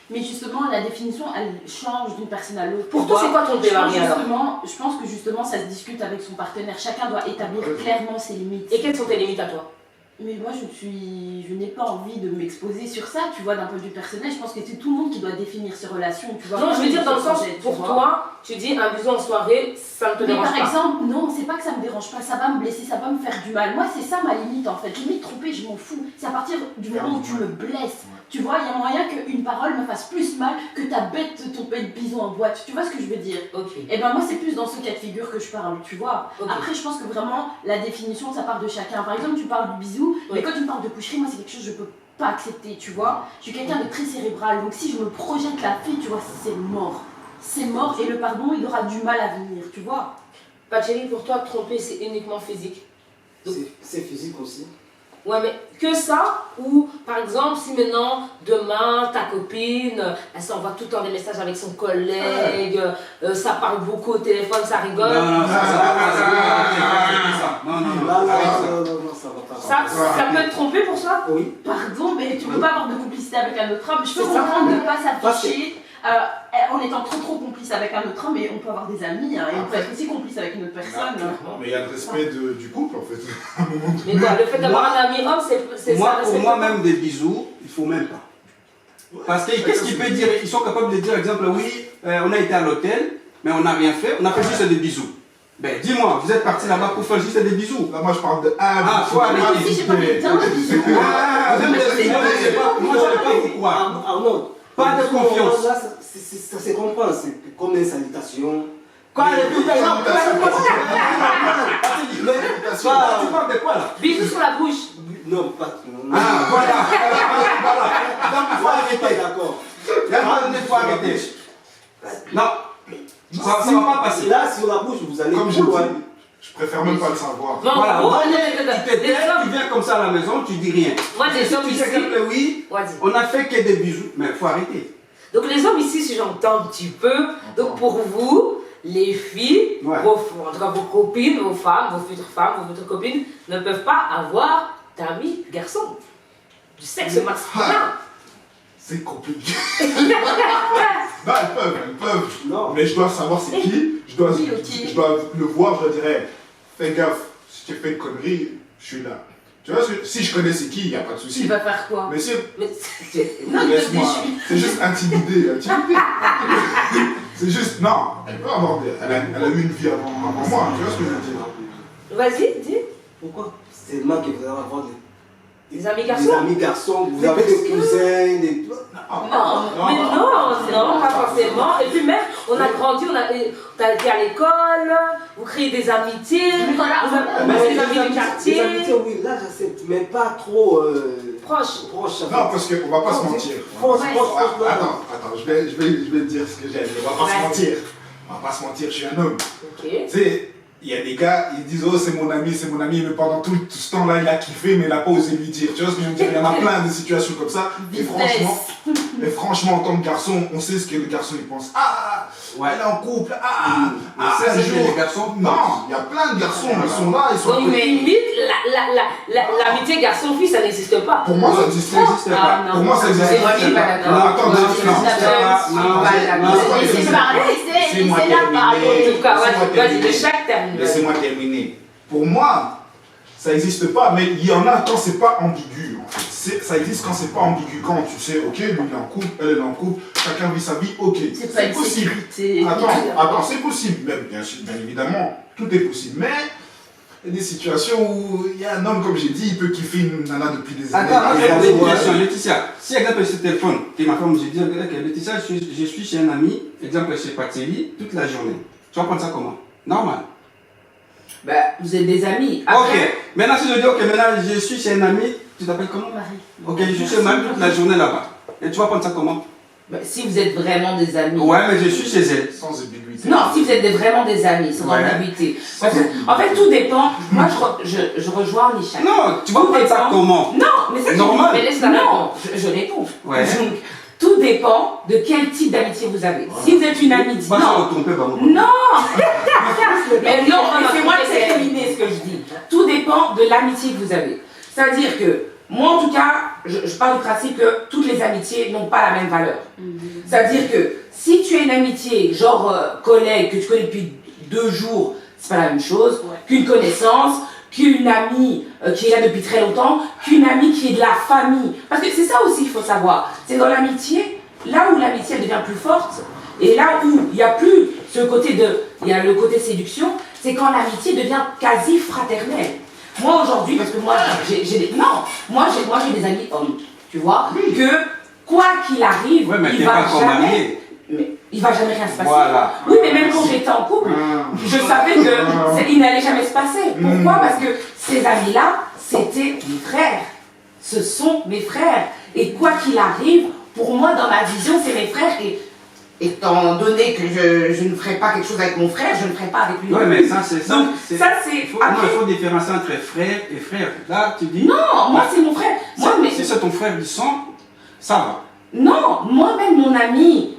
Mais justement, la définition, elle change d'une personne à l'autre. Pour toi, c'est quoi tromper, Marie, alors? Je pense que justement, ça se discute avec son partenaire. Chacun doit établir clairement ses limites. Et quelles sont tes limites à toi? Mais moi, je n'ai pas envie de m'exposer sur ça, tu vois, d'un point de vue personnel. Je pense que c'est tout le monde qui doit définir ses relations, tu vois. Non, je veux dire dans le sens, Tu pour vois. toi, tu dis un bisou en soirée, ça ne te Mais dérange par pas. exemple, non, c'est pas que ça me dérange pas, ça va me blesser, ça va me faire du mal. Moi, c'est ça ma limite en fait. Limite tromper, je m'en fous. C'est à partir du moment où tu me blesses. Tu vois, il y a moyen qu'une parole me fasse plus mal que ton bête bisou en boîte. Tu vois ce que je veux dire? Ok. Et ben moi, c'est plus dans ce cas de figure que je parle, tu vois. Ok. Après, je pense que vraiment, la définition, ça part de chacun. Par exemple, tu parles du bisou, mais Oui. quand tu me parles de coucherie, moi, c'est quelque chose que je peux pas accepter, tu vois. Je suis quelqu'un de très cérébral, donc si je me projette la fille, tu vois, c'est mort. C'est mort et le pardon, il aura du mal à venir, tu vois. Pacheli, pour toi, tromper, c'est uniquement physique? C'est physique aussi. Ouais, mais que ça, ou par exemple, si maintenant, demain, ta copine, elle s'envoie tout le temps des messages avec son collègue, ça parle beaucoup au téléphone, ça rigole. Non, ça va pas. Non, ça va pas. Ça peut être trompé pour ça? Oui. Pardon, mais tu peux pas avoir de complicité avec un autre homme. Je peux C'est ça. comprendre de ne pas Parce s'afficher en étant trop complice avec un autre homme, mais on peut avoir des amis, hein, et on peut être aussi complice avec une autre personne. Mais il y a le respect du couple en fait. À un moment donné. Mais quoi, le fait d'avoir un ami homme, c'est Moi, ça? pour moi, même des bisous, il faut même pas. Parce que qu'est-ce qu'il peut dire? Ils sont capables de dire, exemple, oui, on a été à l'hôtel, mais on n'a rien fait, on a fait juste des bisous. Ben, dis-moi, vous êtes parti là-bas pour faire juste des bisous. Là, moi, je parle de faut arrêter. Si j'ai pas des temps, Moi, je ne sais pas pourquoi. Non. Pas de confiance. Là, ça se comprend, c'est comme une salutation. Quoi, les bisous, tu parles de quoi là? Bisous sur la bouche. Non, pas. Ah, voilà. Donc, il faut arrêter. D'accord. Il faut arrêter. Non, ça ne va pas passer. Là, sur la bouche, vous allez. Comme j'ai dit, je préfère même pas le savoir. Non, Voilà, oh, tu te tais, tu viens comme ça à la maison, tu dis rien. moi, les Si hommes tu ici. sais que oui, Vas-y. on a fait que des bisous, mais il faut arrêter. Donc les hommes ici, si j'entends un petit peu, donc pour vous, les filles, Ouais. en tout cas vos copines, vos femmes, vos futures copines, ne peuvent pas avoir d'amis garçons. Du sexe masculin. C'est compliqué. Non, elles peuvent. Non. Mais je dois savoir c'est qui. Je dois le voir, je leur dirais, fais gaffe, si tu fais une connerie, je suis là. Tu vois, si je connais c'est qui, il n'y a pas de souci. Tu vas faire quoi? Mais c'est... Non, Laisse-moi. C'est juste intimider. C'est juste... Non, elle peut avoir des... Elle a eu une vie avant moi, tu vois ce que je veux dire? Vas-y, dis. Pourquoi seulement que vous allez avoir des amis garçons? Des amis garçons, vous avez des cousins, des... Non, pas forcément. Et puis même, on a grandi, t'as été à l'école, vous créez des amitiés, vous avez des amis du quartier. Des amitiés, oui, là j'accepte, mais pas trop... Proche. Non, parce qu'on va pas se mentir. Attends, je vais te dire ce que j'aime. On va pas se mentir. On va pas se mentir, je suis un homme. Ok. Tu sais, il y a des gars, ils disent oh c'est mon ami, mais pendant tout ce temps-là il a kiffé, mais il n'a pas osé lui dire. Tu vois ce que je veux dire? Il y en a plein de situations comme ça. Et franchement, en tant que garçon, on sait ce que le garçon il pense. Elle est en couple. C'est un jour. Les garçons. Non, il y a plein de garçons, ils sont là, ils sont. Oui, mais limite, l'amitié garçon-fille, ça n'existe pas. Pour moi, ça n'existe pas. Pour moi, ça n'existe pas. Laissez-moi terminer. Pour moi, ça n'existe pas, mais il y en a quand c'est pas ambigu. En fait. Ça existe quand c'est pas ambigu. Quand tu sais, ok, lui il est en couple, elle est en couple, chacun vit sa vie, ok. C'est possible. Attends, c'est possible. Bien évidemment, tout est possible. Mais il y a des situations où il y a un homme, comme j'ai dit, il peut kiffer une nana depuis des années. Attends, Laetitia, si exemple ce téléphone, et ma femme, je dis, Laetitia, je suis chez un ami, exemple chez Pateli, toute la journée. Tu vas prendre ça comment? Normal. Ben, vous êtes des amis. Après... Ok, maintenant si je dis, ok, maintenant je suis chez un ami, tu t'appelles comment? Marie. Ok, je suis chez un ami toute la journée là-bas. Et tu vas prendre ça comment? Ben, si vous êtes vraiment des amis. Ouais, mais je suis chez elle. Sans ambiguïté. Non, si vous êtes vraiment des amis, sans ambiguïté. Parce que, en fait, tout dépend. Moi, je rejoins Michel. Non, tu vas prendre ça comment? Non, mais c'est normal. Mais laisse-la répondre. Je réponds. Ouais. Donc, tout dépend de quel type d'amitié vous avez. Si vous êtes une amitié. Non. Mais non, laissez-moi terminer ce que je dis. Tout dépend de l'amitié que vous avez. C'est-à-dire que, moi en tout cas, je parle du principe que toutes les amitiés n'ont pas la même valeur. C'est-à-dire que si tu as une amitié, genre collègue, que tu connais depuis 2 jours, c'est pas la même chose qu'une connaissance, qu'une amie qui est là depuis très longtemps, qu'une amie qui est de la famille. Parce que c'est ça aussi qu'il faut savoir. C'est dans l'amitié, là où l'amitié elle devient plus forte, et là où il n'y a plus ce côté il y a le côté séduction, c'est quand l'amitié devient quasi fraternelle. Moi aujourd'hui, parce que moi j'ai des amis hommes, tu vois, que quoi qu'il arrive, il va jamais... Mais il va jamais rien se passer. Voilà. Oui, mais même quand j'étais en couple, je savais qu'il n'allait jamais se passer. Pourquoi? Parce que ces amis-là, c'était mes frères. Ce sont mes frères. Et quoi qu'il arrive, pour moi, dans ma vision, c'est mes frères. Et étant donné que je ne ferai pas quelque chose avec mon frère, je ne ferai pas avec lui. Oui, mais ça, c'est ça. Donc, ça, c'est... Il faut différencier entre frère et frère. Là, tu dis... Non, moi, c'est mon frère. Si c'est ton frère du sang, ça va. Non, moi-même, mon ami...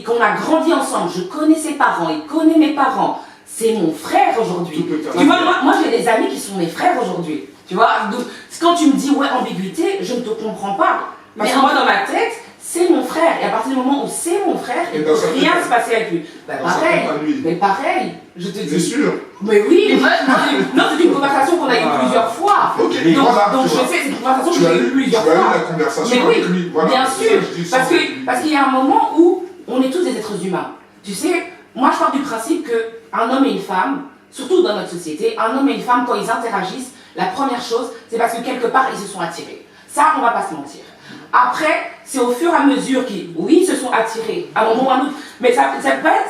qu'on a grandi ensemble, je connais ses parents, il connaît mes parents, c'est mon frère aujourd'hui. Tu vois, moi j'ai des amis qui sont mes frères aujourd'hui. Tu vois, donc quand tu me dis ouais, ambiguïté, je ne te comprends pas. Parce que moi dans ma tête, c'est mon frère. Et à partir du moment où c'est mon frère, il ne peut rien se passer avec lui. Bah, pareil, je te dis. C'est sûr. Mais oui, non, c'est une conversation qu'on a eue plusieurs fois. Okay, donc je sais, c'est une conversation que j'ai eue plusieurs fois. Tu as eu la conversation avec lui. Voilà, bien sûr. Parce qu'il y a un moment où on est tous des êtres humains. Tu sais, moi je pars du principe qu'un homme et une femme, surtout dans notre société, un homme et une femme, quand ils interagissent, la première chose, c'est parce que quelque part, ils se sont attirés. Ça, on va pas se mentir. Après, c'est au fur et à mesure qu'ils, oui, ils se sont attirés, à un moment ou à un autre, mais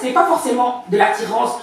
c'est pas forcément de l'attirance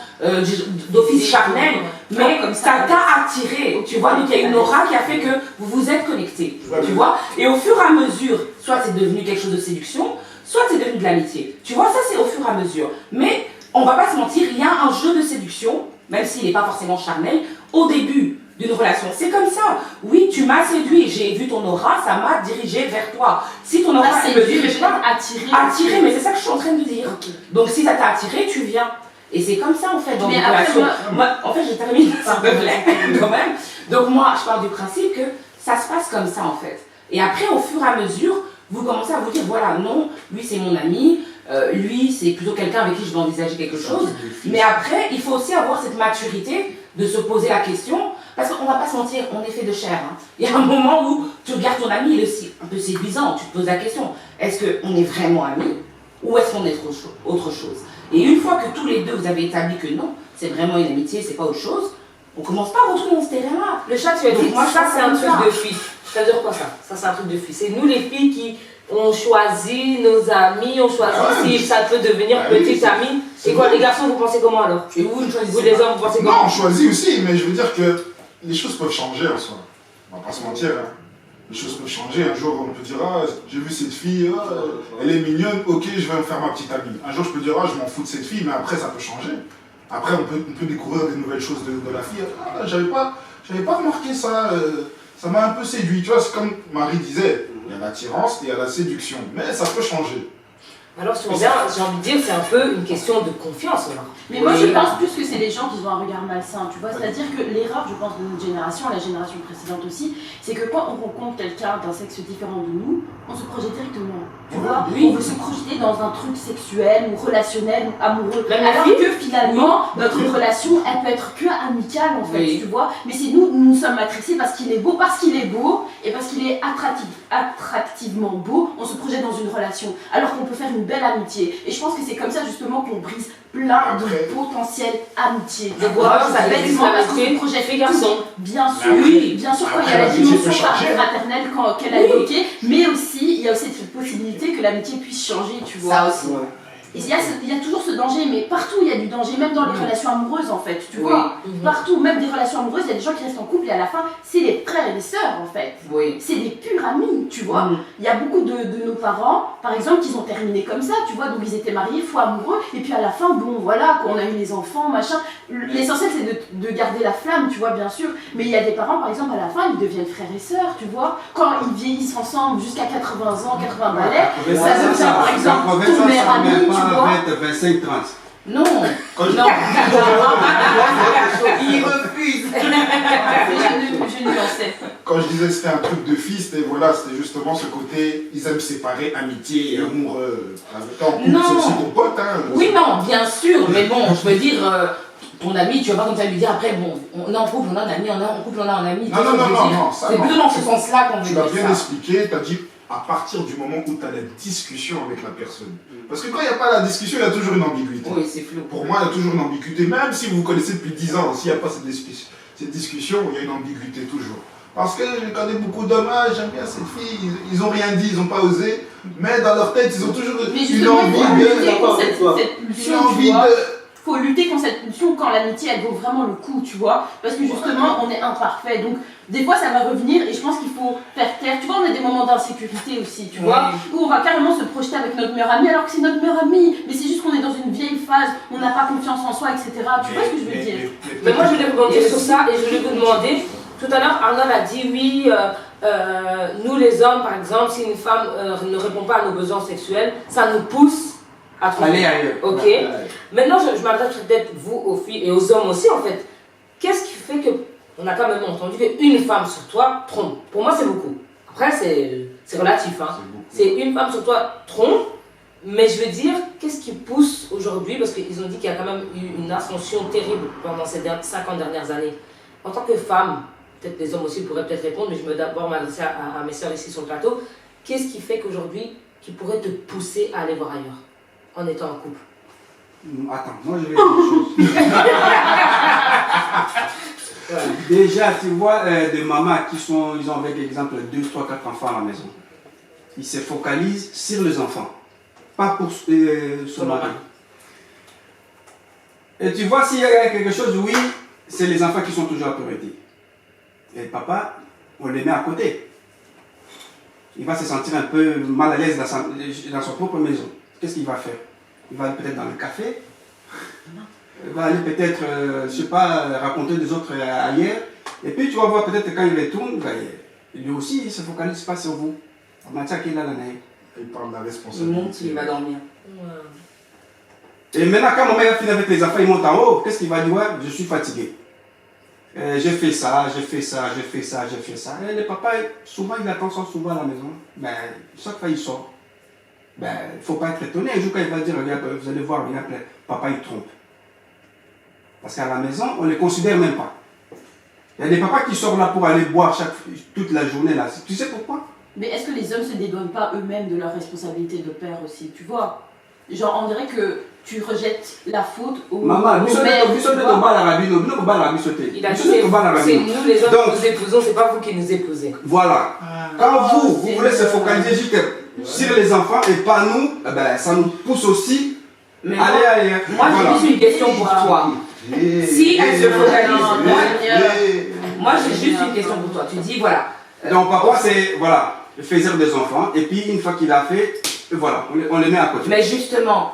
d'office charnel, mais ça t'a attiré, tu vois, donc il y a une aura qui a fait que vous vous êtes connectés, tu vois, et au fur et à mesure, soit c'est devenu quelque chose de séduction, soit c'est devenu de l'amitié. Tu vois, ça c'est au fur et à mesure. Mais on va pas se mentir, il y a un jeu de séduction, même s'il n'est pas forcément charnel, au début d'une relation. C'est comme ça. Oui, tu m'as séduit, j'ai vu ton aura, ça m'a dirigé vers toi. Si ton aura me dirige pas, attiré, mais c'est ça que je suis en train de dire. Okay. Donc si ça t'a attiré, tu viens. Et c'est comme ça en fait dans une relation. Moi, en fait, je termine s'il te plaît, quand même. Donc moi, je pars du principe que ça se passe comme ça en fait. Et après, au fur et à mesure, vous commencez à vous dire, voilà, non, lui c'est mon ami, lui c'est plutôt quelqu'un avec qui je vais envisager quelque chose. Mais après, il faut aussi avoir cette maturité de se poser la question, Parce qu'on va pas se mentir, on est fait de chair. Hein. Il y a un moment où tu regardes ton ami, il est aussi un peu séduisant, tu te poses la question, est-ce qu'on est vraiment amis ou est-ce qu'on est autre chose? Et une fois que tous les deux vous avez établi que non, c'est vraiment une amitié, c'est pas autre chose, on commence pas à retrouver dans ce terrain-là. Le chat, tu as dit, moi, ça, c'est un truc de filles. Ça veut dire quoi ça? Ça, c'est un truc de filles. C'est nous, les filles, qui ont choisi nos amis, on choisit si ça peut devenir petite amie. Et quoi, les garçons, vous pensez comment alors? Et vous, vous les hommes, vous pensez comment? Non, on choisit aussi, mais je veux dire que les choses peuvent changer en soi. On va pas se mentir. Hein. Les choses peuvent changer. Un jour, on peut dire, ah, j'ai vu cette fille, elle est mignonne, ok, je vais me faire ma petite amie. Un jour, je peux dire, ah, je m'en fous de cette fille, mais après, ça peut changer. Après, on peut découvrir des nouvelles choses de la fille. Ah, j'avais pas remarqué ça. Ça m'a un peu séduit. Tu vois, c'est comme Marie disait, il y a l'attirance et il y a la séduction. Mais ça peut changer. Alors, si on vient, j'ai envie de dire, c'est un peu une question de confiance. Alors. Mais moi, je pense plus que c'est les gens qui ont un regard malsain, tu vois. C'est-à-dire que l'erreur, je pense, de notre génération, la génération précédente aussi, c'est que quand on rencontre quelqu'un d'un sexe différent de nous, on se projette directement. Tu vois, on veut se projeter dans un truc sexuel ou relationnel ou amoureux. Alors que finalement, notre relation, elle peut être que amicale en fait, tu vois. Mais c'est nous sommes matrixés parce qu'il est beau et parce qu'il est attractivement beau, on se projette dans une relation. Alors qu'on peut faire une belle amitié. Et je pense que c'est comme ça justement qu'on brise plein de potentielles amitiés. Tu vois, ça bêtement parce qu'on se projette fait garçon. Bien sûr, bien sûr, quand il y a la dimension fraternelle qu'elle a évoquée, mais aussi, il y a aussi cette possibilité que l'amitié puisse changer, tu vois. Ça aussi. Et il y a toujours ce danger, mais partout il y a du danger, même dans les relations amoureuses en fait, tu vois. Partout, même des relations amoureuses, il y a des gens qui restent en couple et à la fin, c'est les frères et les sœurs en fait. C'est des purs amis, tu vois. Il y a beaucoup de nos parents, par exemple, qui ont terminé comme ça, tu vois, donc ils étaient mariés, fous amoureux, et puis à la fin, bon voilà, quand on a eu les enfants, machin, l'essentiel c'est de garder la flamme, tu vois, bien sûr. Mais il y a des parents, par exemple, à la fin, ils deviennent frères et sœurs, tu vois. Quand ils vieillissent ensemble jusqu'à 80 ans, 80 balais, ça devient par exemple ton meilleur ami, tu vois. 25, 30. Non. Quand non. Il refuse. Je nuançais. Quand je disais que c'était un truc de fille, c'était justement ce côté, ils aiment séparer amitié et amour. C'est aussi ton pote, hein. Oui, non, bien sûr, mais bon, je veux dire, ton ami, tu vas pas comme ça lui dire après, bon, on est en couple, on a un ami, on est en couple, on a un ami. Non, c'est plutôt dans ce sens-là qu'on veut dire ça. Tu l'as bien expliqué, tu as dit à partir du moment où tu as la discussion avec la personne. Parce que quand il n'y a pas la discussion, il y a toujours une ambiguïté. Oui, c'est flou. Pour moi, il y a toujours une ambiguïté, même si vous vous connaissez depuis 10 ans, s'il n'y a pas cette discussion, il y a une ambiguïté toujours. Parce que je connais beaucoup d'hommes, j'aime bien cette fille, ils n'ont rien dit, ils n'ont pas osé, mais dans leur tête, ils ont toujours une envie faut lutter contre cette pulsion quand l'amitié elle vaut vraiment le coup, tu vois, parce que justement on est imparfait, donc des fois ça va revenir et je pense qu'il faut faire taire, tu vois, on a des moments d'insécurité aussi, tu vois, où on va carrément se projeter avec notre meilleur ami alors que c'est notre meilleur ami, mais c'est juste qu'on est dans une vieille phase, on n'a pas confiance en soi, etc. Tu vois ce que je veux dire? Mais moi je voulais rebondir sur ça et je voulais vous demander, tout à l'heure Arnold a dit oui, nous les hommes par exemple, si une femme ne répond pas à nos besoins sexuels, ça nous pousse à aller ailleurs. Ok. Maintenant, je m'adresse peut-être vous aux filles et aux hommes aussi en fait. Qu'est-ce qui fait que, on a quand même entendu qu'une femme sur toi trompe? Pour moi, c'est beaucoup. Après, c'est relatif. Hein. C'est une femme sur toi trompe, mais je veux dire, qu'est-ce qui pousse aujourd'hui? Parce qu'ils ont dit qu'il y a quand même eu une ascension terrible pendant ces 50 dernières années. En tant que femme, peut-être les hommes aussi pourraient peut-être répondre, mais je veux d'abord m'adresser à mes soeurs ici sur le plateau. Qu'est-ce qui fait qu'aujourd'hui, qui pourrait te pousser à aller voir ailleurs en étant en couple? Attends, moi je vais dire une chose. Déjà, tu vois des mamans ils ont avec exemple 2, 3, 4 enfants à la maison. Ils se focalisent sur les enfants, pas pour son mari. Et tu vois, s'il y a quelque chose, oui, c'est les enfants qui sont toujours à priorité. Et papa, on les met à côté. Il va se sentir un peu mal à l'aise dans son propre maison. Qu'est-ce qu'il va faire? Il va aller peut-être dans le café. Il va aller peut-être, je ne sais pas, raconter des autres ailleurs. Et puis tu vas voir peut-être quand il retourne, lui aussi, il ne se focalise pas sur vous. En matière qu'il a l'année. Il parle de la responsabilité. Il monte, il va dormir. Et maintenant, quand mon mère finit avec les enfants, il monte en haut. Qu'est-ce qu'il va dire? Je suis fatigué. J'ai fait ça, j'ai fait ça, j'ai fait ça, j'ai fait ça. Et le papa, souvent, il attend ça souvent à la maison. Mais chaque fois, il sort. Il ne faut pas être étonné. Un jour, quand il va dire, regarde, vous allez voir, regarde, papa, il trompe. Parce qu'à la maison, on ne les considère même pas. Il y a des papas qui sortent là pour aller boire toute la journée là. Tu sais pourquoi? Mais est-ce que les hommes se dédouanent pas eux-mêmes de leur responsabilité de père aussi, tu vois? Genre, on dirait que tu rejettes la faute au Maman, au mère, tu vois. Il a dit c'est nous les hommes qui nous épousons, c'est pas vous qui nous épousez. Voilà. Quand vous voulez se focaliser juste sur les enfants et pas nous, eh ben, ça nous pousse aussi à aller ailleurs. Moi, j'ai juste une question pour toi. Si elle se focalise, moi j'ai juste une question pour toi. Tu dis voilà. Donc papa c'est voilà, le faiseur des enfants et puis une fois qu'il a fait, voilà, on les met à côté. Mais justement,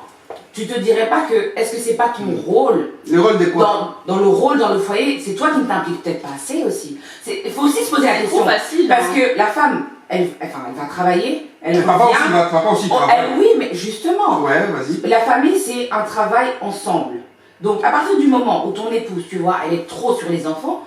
tu te dirais pas que, est-ce que c'est pas ton rôle? Le rôle de quoi? Dans le rôle, dans le foyer, c'est toi qui ne t'impliques peut-être pas assez aussi. Il faut aussi se poser la question. Facile, parce que la femme, elle va travailler, elle papa revient. aussi travaille. Oui, mais justement, ouais, vas-y. La famille, c'est un travail ensemble. Donc, à partir du moment où ton épouse, tu vois, elle est trop sur les enfants,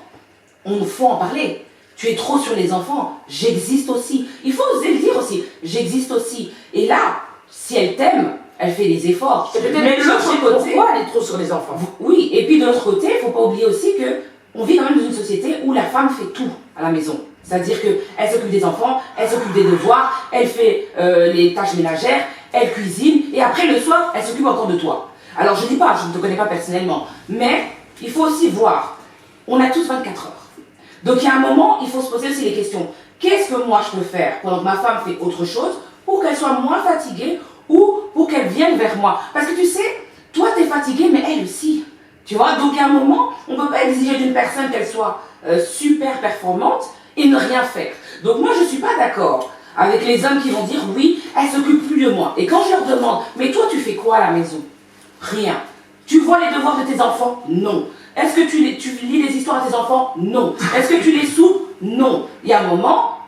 on faut en parler. Tu es trop sur les enfants, j'existe aussi. Il faut oser le dire aussi, j'existe aussi. Et là, si elle t'aime, elle fait des efforts. Mais de l'autre côté, pourquoi elle est trop sur les enfants? Oui, et puis de l'autre côté, il ne faut pas oublier aussi que on vit quand même dans une société où la femme fait tout à la maison. C'est-à-dire qu'elle s'occupe des enfants, elle s'occupe des devoirs, elle fait les tâches ménagères, elle cuisine, et après le soir, elle s'occupe encore de toi. Alors je ne dis pas, je ne te connais pas personnellement, mais il faut aussi voir, on a tous 24 heures. Donc il y a un moment, il faut se poser aussi les questions. Qu'est-ce que moi je peux faire pendant que ma femme fait autre chose pour qu'elle soit moins fatiguée ou pour qu'elle vienne vers moi? Parce que tu sais, toi tu es fatiguée, mais elle aussi. Tu vois, donc il y a un moment, on ne peut pas exiger d'une personne qu'elle soit super performante et ne rien faire. Donc moi je ne suis pas d'accord avec les hommes qui vont dire oui, elle s'occupe plus de moi. Et quand je leur demande, mais toi tu fais quoi à la maison? Rien. Tu vois les devoirs de tes enfants? Non. Est-ce que tu lis les histoires à tes enfants? Non. Est-ce que tu les soupes? Non. Il y a un moment,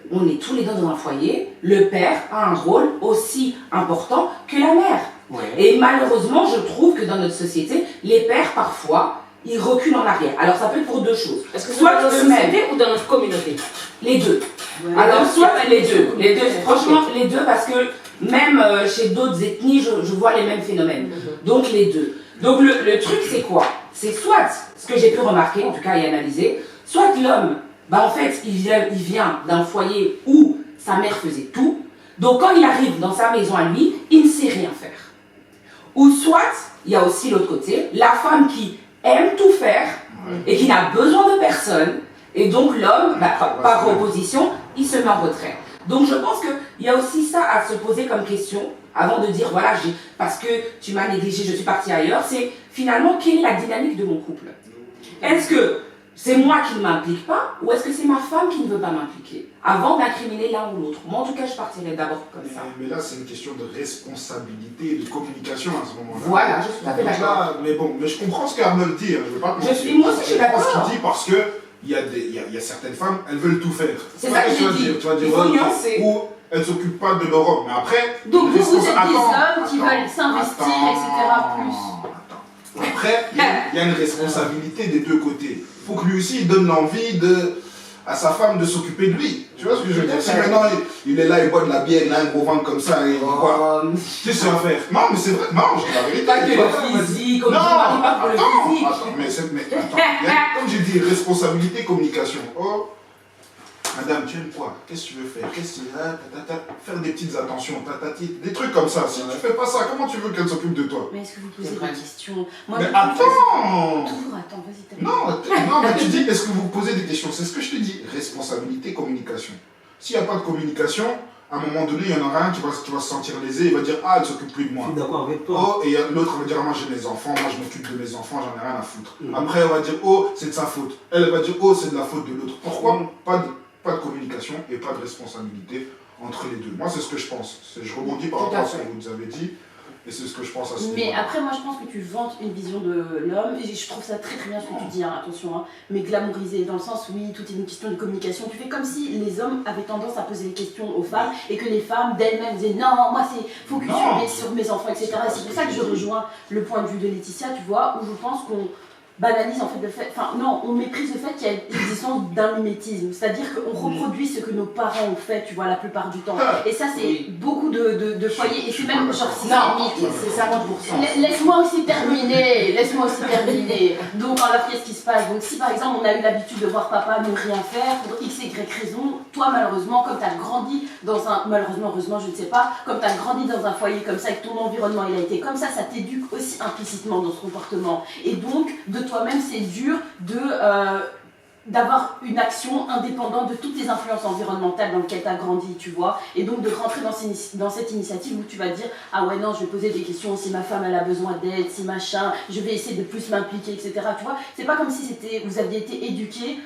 on est tous les deux dans un foyer, le père a un rôle aussi important que la mère. Ouais. Et malheureusement, je trouve que dans notre société, les pères, parfois, ils reculent en arrière. Alors ça peut être pour deux choses. Est-ce que c'est dans notre société ou dans notre communauté? Les deux. Ouais. Alors soit les deux. Les deux, franchement, les deux, parce que même chez d'autres ethnies, je vois les mêmes phénomènes. Donc les deux. Donc le truc, c'est quoi? C'est soit, ce que j'ai pu remarquer, en tout cas et analyser, soit l'homme, en fait, il vient d'un foyer où sa mère faisait tout. Donc quand il arrive dans sa maison à lui, il ne sait rien faire. Ou soit, il y a aussi l'autre côté, la femme qui aime tout faire et qui n'a besoin de personne. Et donc l'homme, par opposition, il se met en retrait. Donc je pense qu'il y a aussi ça à se poser comme question avant de dire voilà, parce que tu m'as négligé, je suis partie ailleurs. C'est finalement quelle est la dynamique de mon couple? Est-ce que c'est moi qui ne m'implique pas ou est-ce que c'est ma femme qui ne veut pas m'impliquer? Avant d'incriminer l'un ou l'autre. Moi en tout cas je partirais d'abord comme ça. Mais là c'est une question de responsabilité et de communication à ce moment-là. Voilà, je suis tout à fait d'accord. Mais je comprends ce qu'Arnold dit, je ne veux pas moi aussi je suis d'accord. Je comprends ce qu'il dit parce que il y a certaines femmes, elles veulent tout faire. C'est ça que je dis. Tu vas dire ou elles ne s'occupent pas de leur homme. Mais après, donc vous êtes des hommes qui veulent s'investir, etc. Après, il y a une responsabilité des deux côtés. Il faut que lui aussi il donne l'envie à sa femme de s'occuper de lui. Tu vois ce que je veux dire? Si maintenant il est là, il boit de la bière, il a un gros ventre comme ça, et il boit. Qu'est-ce qu'il va faire? Non, mais c'est vrai. Non, je dis la vérité. Pas que le physique, comme tu pas pour le physique. Attends, comme j'ai dit, responsabilité, communication. Oh, madame, tu aimes quoi? Qu'est-ce que tu veux faire? Qu'est-ce que tu veux faire des petites attentions, des trucs comme ça. Si tu fais pas ça, comment tu veux qu'elle s'occupe de toi? Mais est-ce que vous posez des questions? Mais attends! Toujours attends, vas-y, Non, mais tu dis, est-ce que vous posez des questions? C'est ce que je te dis. Responsabilité, communication. S'il n'y a pas de communication, à un moment donné, il y en aura un qui va se sentir lésé, il va dire, ah, elle s'occupe plus de moi. Je suis d'accord avec toi. Oh, et l'autre va dire, moi j'ai mes enfants, moi je m'occupe de mes enfants, j'en ai rien à foutre. Après, elle va dire, oh, c'est de sa faute. Elle va dire, oh, c'est de la faute de l'autre. Pourquoi? Pas de communication et pas de responsabilité entre les deux. Moi, c'est ce que je pense. Je rebondis par rapport à ce que vous avez dit. Et c'est ce que je pense à ce niveau. Mais après, moi, je pense que tu vantes une vision de l'homme. Et je trouve ça très très bien ce que tu dis, hein, attention. Hein, mais glamouriser, dans le sens, oui, tout est une question de communication. Tu fais comme si les hommes avaient tendance à poser des questions aux femmes et que les femmes d'elles-mêmes disaient non, moi, c'est focus sur mes enfants, etc. Et c'est pour ça que je rejoins le point de vue de Laetitia, tu vois, où je pense qu'on banalise en fait le fait, enfin non, on méprise le fait qu'il y a l'existence d'un mimétisme, c'est-à-dire qu'on reproduit ce que nos parents ont fait, tu vois, la plupart du temps. Et ça, c'est beaucoup de foyers, et c'est même genre systémique. C'est 50%. Laisse-moi aussi terminer, Donc alors qu'est-ce qui se passe? Donc si par exemple on a eu l'habitude de voir papa ne rien faire pour x, y raison, toi malheureusement, comme tu as grandi dans un, malheureusement, heureusement, je ne sais pas, comme tu as grandi dans un foyer comme ça, et que ton environnement il a été comme ça t'éduque aussi implicitement dans ce comportement. Et donc, de toi-même, c'est dur d'avoir une action indépendante de toutes les influences environnementales dans lesquelles tu as grandi, tu vois. Et donc de rentrer dans cette initiative où tu vas dire « Ah ouais, non, je vais poser des questions, si ma femme elle a besoin d'aide, si machin, je vais essayer de plus m'impliquer, etc. » Tu vois, c'est pas comme si vous aviez été éduqués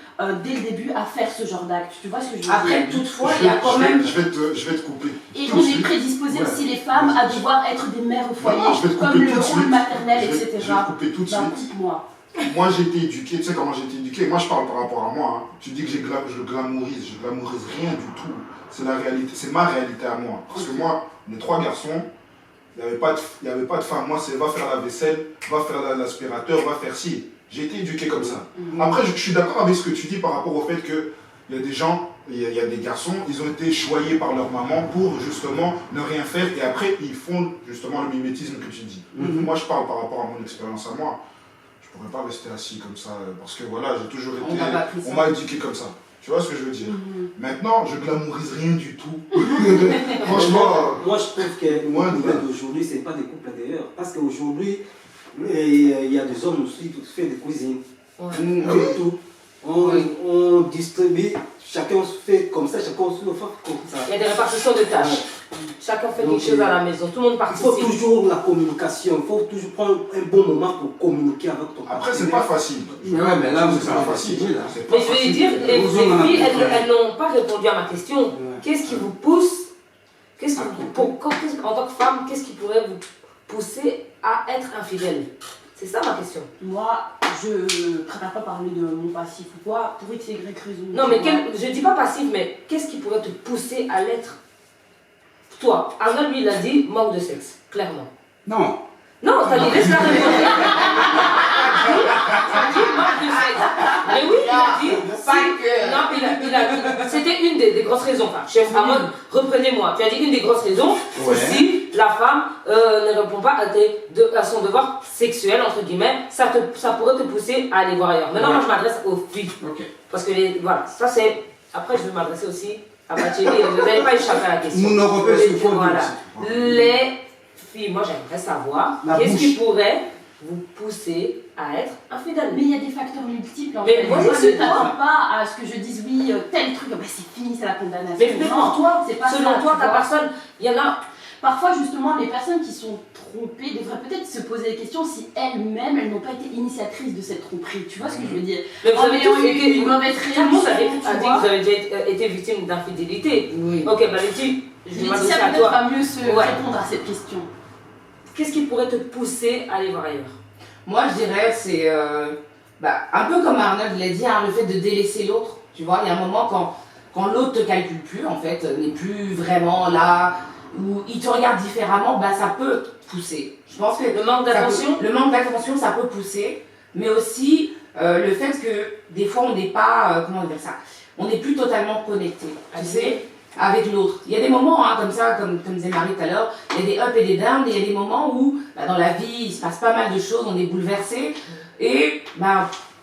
dès le début à faire ce genre d'acte. Tu vois ce que je veux dire? Après, toutefois, il y a quand même... Je vais te couper. Et on est prédisposé aussi, les femmes, à devoir être des mères au foyer, comme le rôle maternel, etc. Je vais te couper tout de suite. Coupe-moi. Moi j'ai été éduqué, tu sais comment j'ai été éduqué, moi je parle par rapport à moi, hein. Tu dis que je glamourise rien du tout, c'est la réalité, c'est ma réalité à moi, parce que moi, les 3 garçons, il n'y avait pas de femme, moi c'est va faire la vaisselle, va faire l'aspirateur, va faire ci, j'ai été éduqué comme ça. Après je suis d'accord avec ce que tu dis par rapport au fait que il y a des gens, il y a des garçons, ils ont été choyés par leur maman pour justement ne rien faire et après ils font justement le mimétisme que tu dis. Moi je parle par rapport à mon expérience à moi. Je ne pourrais pas rester assis comme ça, parce que voilà, j'ai toujours été... On m'a éduqué comme ça. Tu vois ce que je veux dire? Maintenant, je glamourise rien du tout. Franchement... Moi, je trouve que le couple d'aujourd'hui, ce n'est pas des couples d'ailleurs. Parce qu'aujourd'hui, il y a des hommes aussi qui font des cuisines. On fait tout. On distribue, chacun se fait comme ça, chacun se fait comme ça. Il y a des répartitions de tâches. Chacun fait quelque chose à la maison, tout le monde participe. Il faut toujours la communication, il faut toujours prendre un bon moment pour communiquer avec ton partenaire. Après, c'est pas facile. Ouais, mais là, c'est pas facile. Mais je vais dire, les filles, elles n'ont pas répondu à ma question. Qu'est-ce qui vous pousse, en tant que femme, qu'est-ce qui pourrait vous pousser à être infidèle? C'est ça ma question. Moi, je préfère pas parler de mon passif ou quoi, pour x, y raison. Non, mais je dis pas passif, mais qu'est-ce qui pourrait te pousser à l'être? Toi, Arnold, lui, il a dit manque de sexe, clairement. Non. Non, t'as dit laisse la répondre. T'as dit manque de sexe. Mais oui, il a dit. Non, il a dit. C'était une des grosses raisons. Enfin, chef Arnold, reprenez-moi. Tu as dit une des grosses raisons, c'est si la femme ne répond pas à son devoir sexuel, entre guillemets, ça pourrait te pousser à aller voir ailleurs. Maintenant, moi, je m'adresse aux filles. Parce que, voilà, ça c'est. Après, je vais m'adresser aussi à Bacheli. Vous n'allez pas échapper à la question. Nous n'aurons pas ce qu'il faut. Voilà. Les filles, moi, j'aimerais savoir qu'est-ce qui pourrait vous pousser à être infidèle. Mais il y a des facteurs multiples en mais fait. Moi, je ne t'attends pas à ce que je dise oui, tel truc, bah, c'est fini, c'est la condamnation. Mais pour toi, c'est pas selon toi, ta personne, il y en a. Parfois, justement, les personnes qui sont trompées devraient peut-être se poser des questions si elles-mêmes, elles n'ont pas été initiatrices de cette tromperie. Tu vois ce que je veux dire? Mais vous avez tous été une mauvaise réaction. Tout le monde a dit que vous avez déjà été victime d'infidélité. Oui. Ok, bah Letty, je vais m'adresser à toi. Va mieux se répondre à cette question. Qu'est-ce qui pourrait te pousser à aller voir ailleurs? Moi, je dirais, c'est un peu comme Arnold l'a dit, hein, le fait de délaisser l'autre. Tu vois, il y a un moment quand l'autre te calcule plus, en fait, n'est plus vraiment là, ou il te regarde différemment, bah, ça peut pousser. Je pense que le manque d'attention, ça peut pousser, mais aussi le fait que des fois, on n'est pas, comment dire ça, on n'est plus totalement connecté, tu sais, avec l'autre. Il y a des moments, hein, comme ça, comme disait Marie tout à l'heure, il y a des ups et des downs, et il y a des moments où, dans la vie, il se passe pas mal de choses, on est bouleversé, et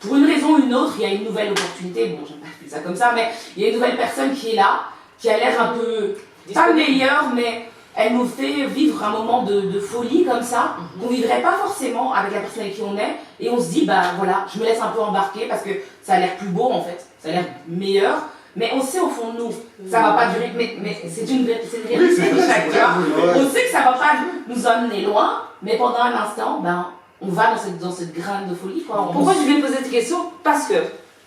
pour une raison ou une autre, il y a une nouvelle opportunité, bon, j'aime pas dire ça comme ça, mais il y a une nouvelle personne qui est là, qui a l'air un peu, pas meilleure, mais elle nous fait vivre un moment de folie comme ça, qu'on vivrait pas forcément avec la personne avec qui on est, et on se dit, voilà, je me laisse un peu embarquer parce que ça a l'air plus beau en fait, ça a l'air meilleur, mais on sait au fond de nous, ça va pas durer, mais c'est une réalité de chaque fois. On sait que ça va pas nous emmener loin, mais pendant un instant, on va dans cette graine de folie. Quoi. Pourquoi je lui ai posé cette question? Parce que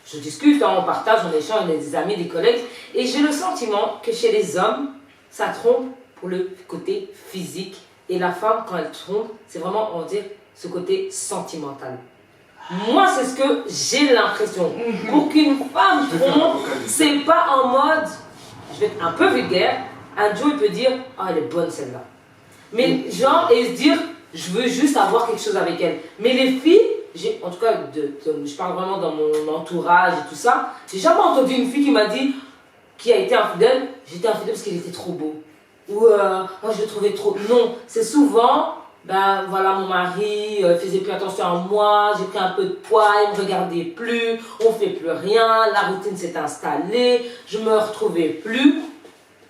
je discute, on partage, on échange, on a des amis, des collègues, et j'ai le sentiment que chez les hommes, ça trompe pour le côté physique, et la femme, quand elle trompe, c'est vraiment, on va dire, ce côté sentimental. Moi, c'est ce que j'ai l'impression. Pour qu'une femme trompe, c'est pas en mode, je vais être un peu vulgaire, un Joe il peut dire, ah elle est bonne celle-là. Mais genre, et se dire, je veux juste avoir quelque chose avec elle. Mais les filles, en tout cas, je parle vraiment dans mon entourage et tout ça, j'ai jamais entendu une fille qui m'a dit, qui a été infidèle, j'étais infidèle parce qu'il était trop beau. Ou moi je le trouvais trop. Non, c'est souvent, ben voilà, mon mari faisait plus attention à moi, j'ai pris un peu de poids, il me regardait plus, on fait plus rien, la routine s'est installée, je me retrouvais plus.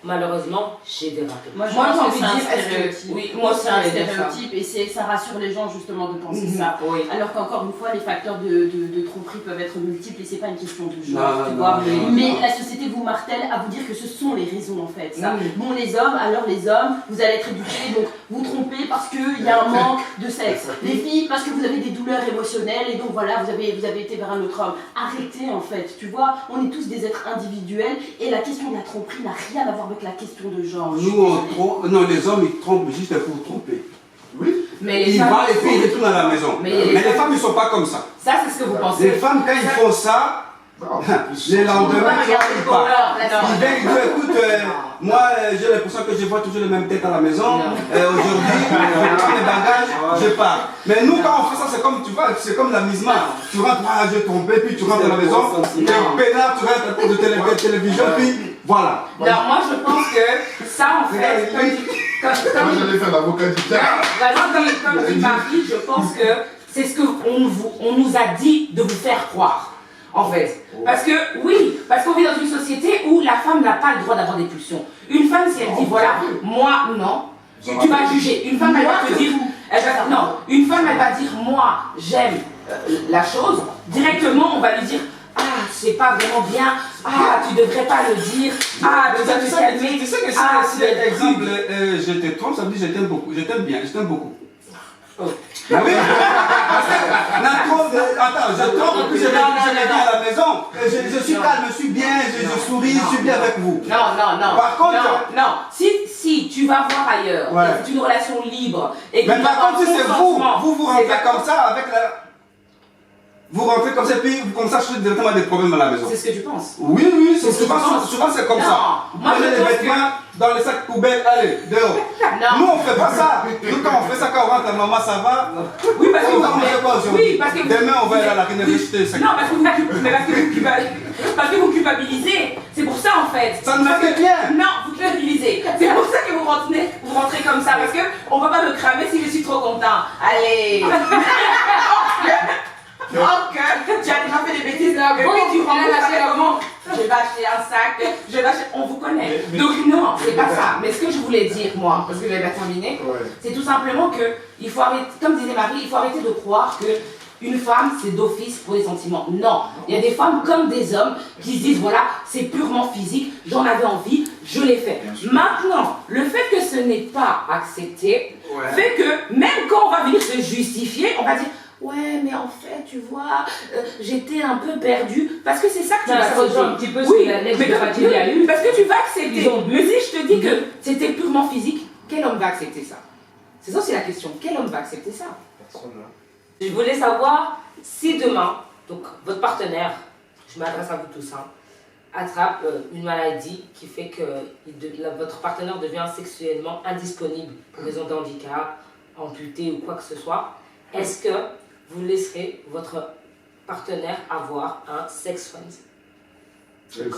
Malheureusement, j'ai dérapé. Moi, Moi, j'ai envie de dire, stéréotype. oui, moi aussi, c'est un j'allais dire ça. stéréotype et ça rassure les gens justement de penser ça. Oui. Alors qu'encore une fois, les facteurs de tromperie peuvent être multiples et c'est pas une question de genre, Non, tu non, vois. non, Mais non. la société vous martèle à vous dire que ce sont les raisons en fait. Ça. Oui. Bon, les hommes, alors les hommes, vous allez être éduqués, donc vous trompez parce qu'il y a un manque de sexe. Les filles, parce que vous avez des douleurs émotionnelles et donc voilà, vous avez été vers un autre homme. Arrêtez en fait, tu vois. On est tous des êtres individuels et la question de la tromperie n'a rien à voir avec la question de genre. Nous, on trompe. Non, les hommes, ils trompent juste pour tromper. Oui. Mais les Ils femmes, vont les filles, ils retournent à la maison. Mais Mais les femmes, ils ne sont pas comme ça. ça, c'est ce que vous pensez. Les femmes, quand ils font ça, les lendemains, tu vois, ils partent. Ils viennent, ils disent, écoute, moi, j'ai l'impression que je vois toujours les mêmes têtes à la maison. Aujourd'hui, je prends mes bagages, je pars. Mais nous, quand on fait ça, c'est comme, tu vois, c'est comme l'amusement. Tu rentres, j'ai trompé, puis tu rentres à la maison, tu pénales, tu rentres à la porte de télévision, puis voilà. Alors, moi, je pense que ça, en fait, Moi, j'allais faire l'avocat du diable. comme dit Marie, je pense que c'est ce qu'on nous a dit de vous faire croire. En fait. Parce que, oui, parce qu'on vit dans une société où la femme n'a pas le droit d'avoir des pulsions. Une femme, si elle dit, voilà, moi, non, tu vas juger. Une femme, elle va te dire, non, une femme, elle va dire, moi, j'aime la chose. Directement, on va lui dire, ah, c'est pas vraiment bien, ah, tu devrais pas le dire, ah, tu dois te calmer. Tu sais que si, ah, si exemple, je te trompe, ça veut dire je t'aime beaucoup, je t'aime bien, je t'aime beaucoup. Oh. Ah oui, attends, je trompe, puis je vais à la maison, je suis calme, je suis bien, je souris, je suis bien avec vous. Non. Par contre, non. Si tu vas voir ailleurs, ouais. c'est une relation libre. Et mais par contre, si c'est vous rentrez comme ça avec la... Vous rentrez comme ça, puis comme ça, je suis directement des problèmes à la maison. C'est ce que tu penses. Oui, souvent c'est comme ça. Moi, j'ai les vêtements dans les sacs poubelles, allez, dehors. Non. Nous, on fait pas ça. Nous, quand on fait ça, quand on rentre, maman, ça va. Oui, parce que vous fait pas aujourd'hui. Oui, parce que demain, on va aller à la université. Non, parce que vous culpabilisez. C'est pour ça, en fait. Ça ne me fait rien. Non, vous culpabilisez. C'est pour ça que vous rentrez comme ça. Parce que on va pas me cramer si je suis trop content. Allez. Ok, tu as déjà fait des bêtises là, puis tu rentres comment? Je vais acheter un sac, on vous connaît. Donc non, c'est pas ça. Mais ce que je voulais dire, moi, parce que j'avais pas terminé, c'est tout simplement que il faut arrêter, comme disait Marie, il faut arrêter de croire que une femme, c'est d'office pour les sentiments. Non, il y a des femmes comme des hommes qui se disent, voilà, c'est purement physique, j'en avais envie, je l'ai fait. Maintenant, le fait que ce n'est pas accepté, fait que même quand on va venir se justifier, on va dire, ouais, mais en fait, tu vois, j'étais un peu perdue. Parce que c'est ça que tu vas accepter. Un petit peu ce que la lettre de Fatih a eu. Parce que tu vas accepter. Mais si je te dis que c'était purement physique, quel homme va accepter ça? C'est ça, c'est la question. Quel homme va accepter ça? Personne. Je voulais savoir si demain, donc votre partenaire, je m'adresse à vous tous, attrape une maladie qui fait que votre partenaire devient sexuellement indisponible pour raison de handicap, amputé ou quoi que ce soit, est-ce que vous laisserez votre partenaire avoir un sex friend?